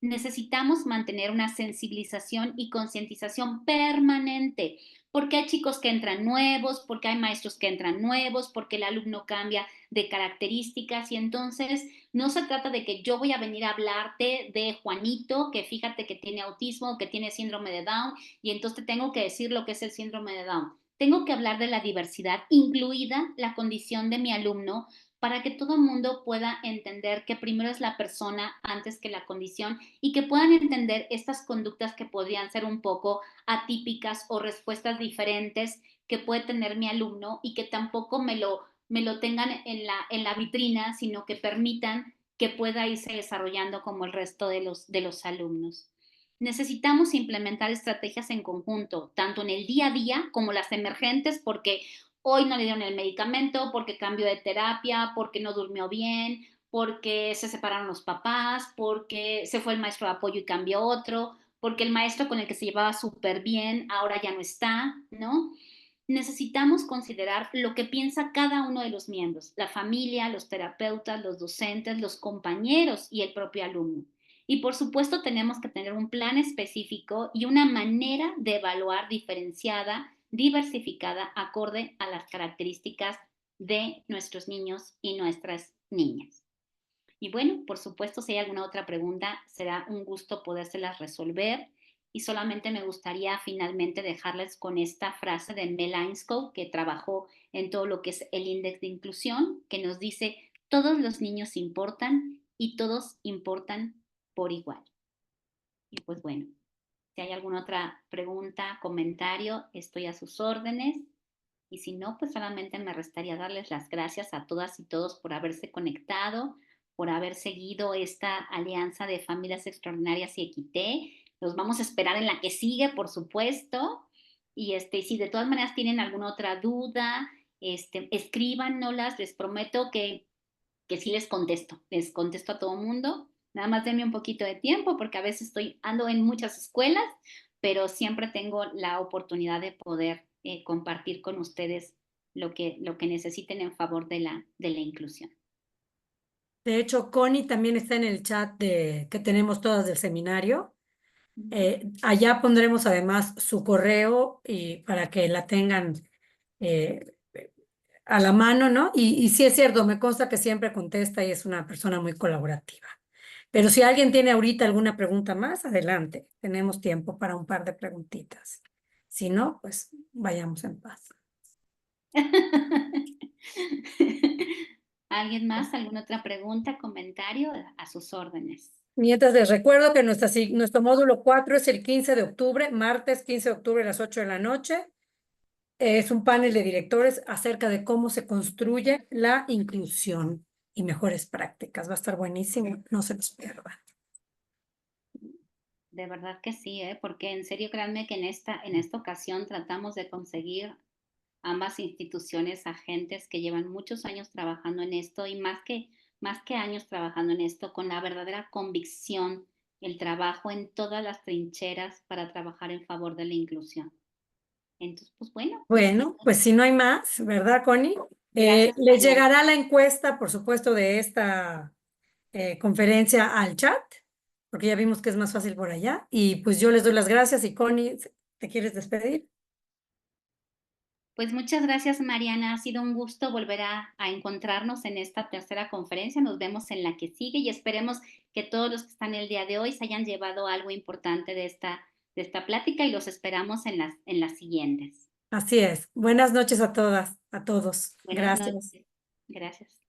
Necesitamos mantener una sensibilización y concientización permanente, porque hay chicos que entran nuevos, porque hay maestros que entran nuevos, porque el alumno cambia de características y entonces no se trata de que yo voy a venir a hablarte de Juanito, que fíjate que tiene autismo, que tiene síndrome de Down y entonces te tengo que decir lo que es el síndrome de Down. Tengo que hablar de la diversidad, incluida la condición de mi alumno, para que todo el mundo pueda entender que primero es la persona antes que la condición y que puedan entender estas conductas que podrían ser un poco atípicas o respuestas diferentes que puede tener mi alumno y que tampoco me lo tengan en la vitrina, sino que permitan que pueda irse desarrollando como el resto de los alumnos. Necesitamos implementar estrategias en conjunto, tanto en el día a día como las emergentes, porque hoy no le dieron el medicamento, porque cambió de terapia, porque no durmió bien, porque se separaron los papás, porque se fue el maestro de apoyo y cambió otro, porque el maestro con el que se llevaba súper bien ahora ya no está, ¿no? Necesitamos considerar lo que piensa cada uno de los miembros, la familia, los terapeutas, los docentes, los compañeros y el propio alumno. Y por supuesto tenemos que tener un plan específico y una manera de evaluar diferenciada, diversificada, acorde a las características de nuestros niños y nuestras niñas. Y bueno, por supuesto, si hay alguna otra pregunta, será un gusto podérselas resolver. Y solamente me gustaría finalmente dejarles con esta frase de Mel Ainscough, que trabajó en todo lo que es el índice de inclusión, que nos dice, todos los niños importan y todos importan por igual. Y pues bueno, si hay alguna otra pregunta, comentario, estoy a sus órdenes. Y si no, pues solamente me restaría darles las gracias a todas y todos por haberse conectado, por haber seguido esta alianza de Familias Extraordinarias y Equité. Los vamos a esperar en la que sigue, por supuesto. Y si de todas maneras tienen alguna otra duda, escríbanoslas. Les prometo que sí les contesto a todo mundo. Nada más denme un poquito de tiempo porque a veces ando en muchas escuelas, pero siempre tengo la oportunidad de poder compartir con ustedes lo que necesiten en favor de la inclusión. De hecho, Connie también está en el chat que tenemos todas del seminario. Allá pondremos además su correo y para que la tengan eh, a la mano, ¿no? Y sí es cierto, me consta que siempre contesta y es una persona muy colaborativa. Pero si alguien tiene ahorita alguna pregunta más, adelante. Tenemos tiempo para un par de preguntitas. Si no, pues vayamos en paz. ¿Alguien más? ¿Alguna otra pregunta, comentario? A sus órdenes. Mientras les recuerdo que nuestro módulo 4 es el 15 de octubre, martes 15 de octubre a las 8 de la noche. Es un panel de directores acerca de cómo se construye la inclusión y mejores prácticas. Va a estar buenísimo, no se los pierdan. De verdad que sí, porque en serio créanme que en esta ocasión tratamos de conseguir ambas instituciones, agentes que llevan muchos años trabajando en esto y más que años trabajando en esto, con la verdadera convicción, el trabajo en todas las trincheras para trabajar en favor de la inclusión. Entonces, pues bueno. Bueno, pues si no hay más, ¿verdad, Connie? Gracias, Les Mariana. llegará la encuesta, por supuesto, de esta conferencia al chat, porque ya vimos que es más fácil por allá. Y pues yo les doy las gracias y Connie, ¿te quieres despedir? Pues muchas gracias, Mariana. Ha sido un gusto volver a encontrarnos en esta tercera conferencia. Nos vemos en la que sigue y esperemos que todos los que están el día de hoy se hayan llevado algo importante de esta plática y los esperamos en las siguientes. Así es. Buenas noches a todas, a todos. Buenas Gracias. noches. Gracias.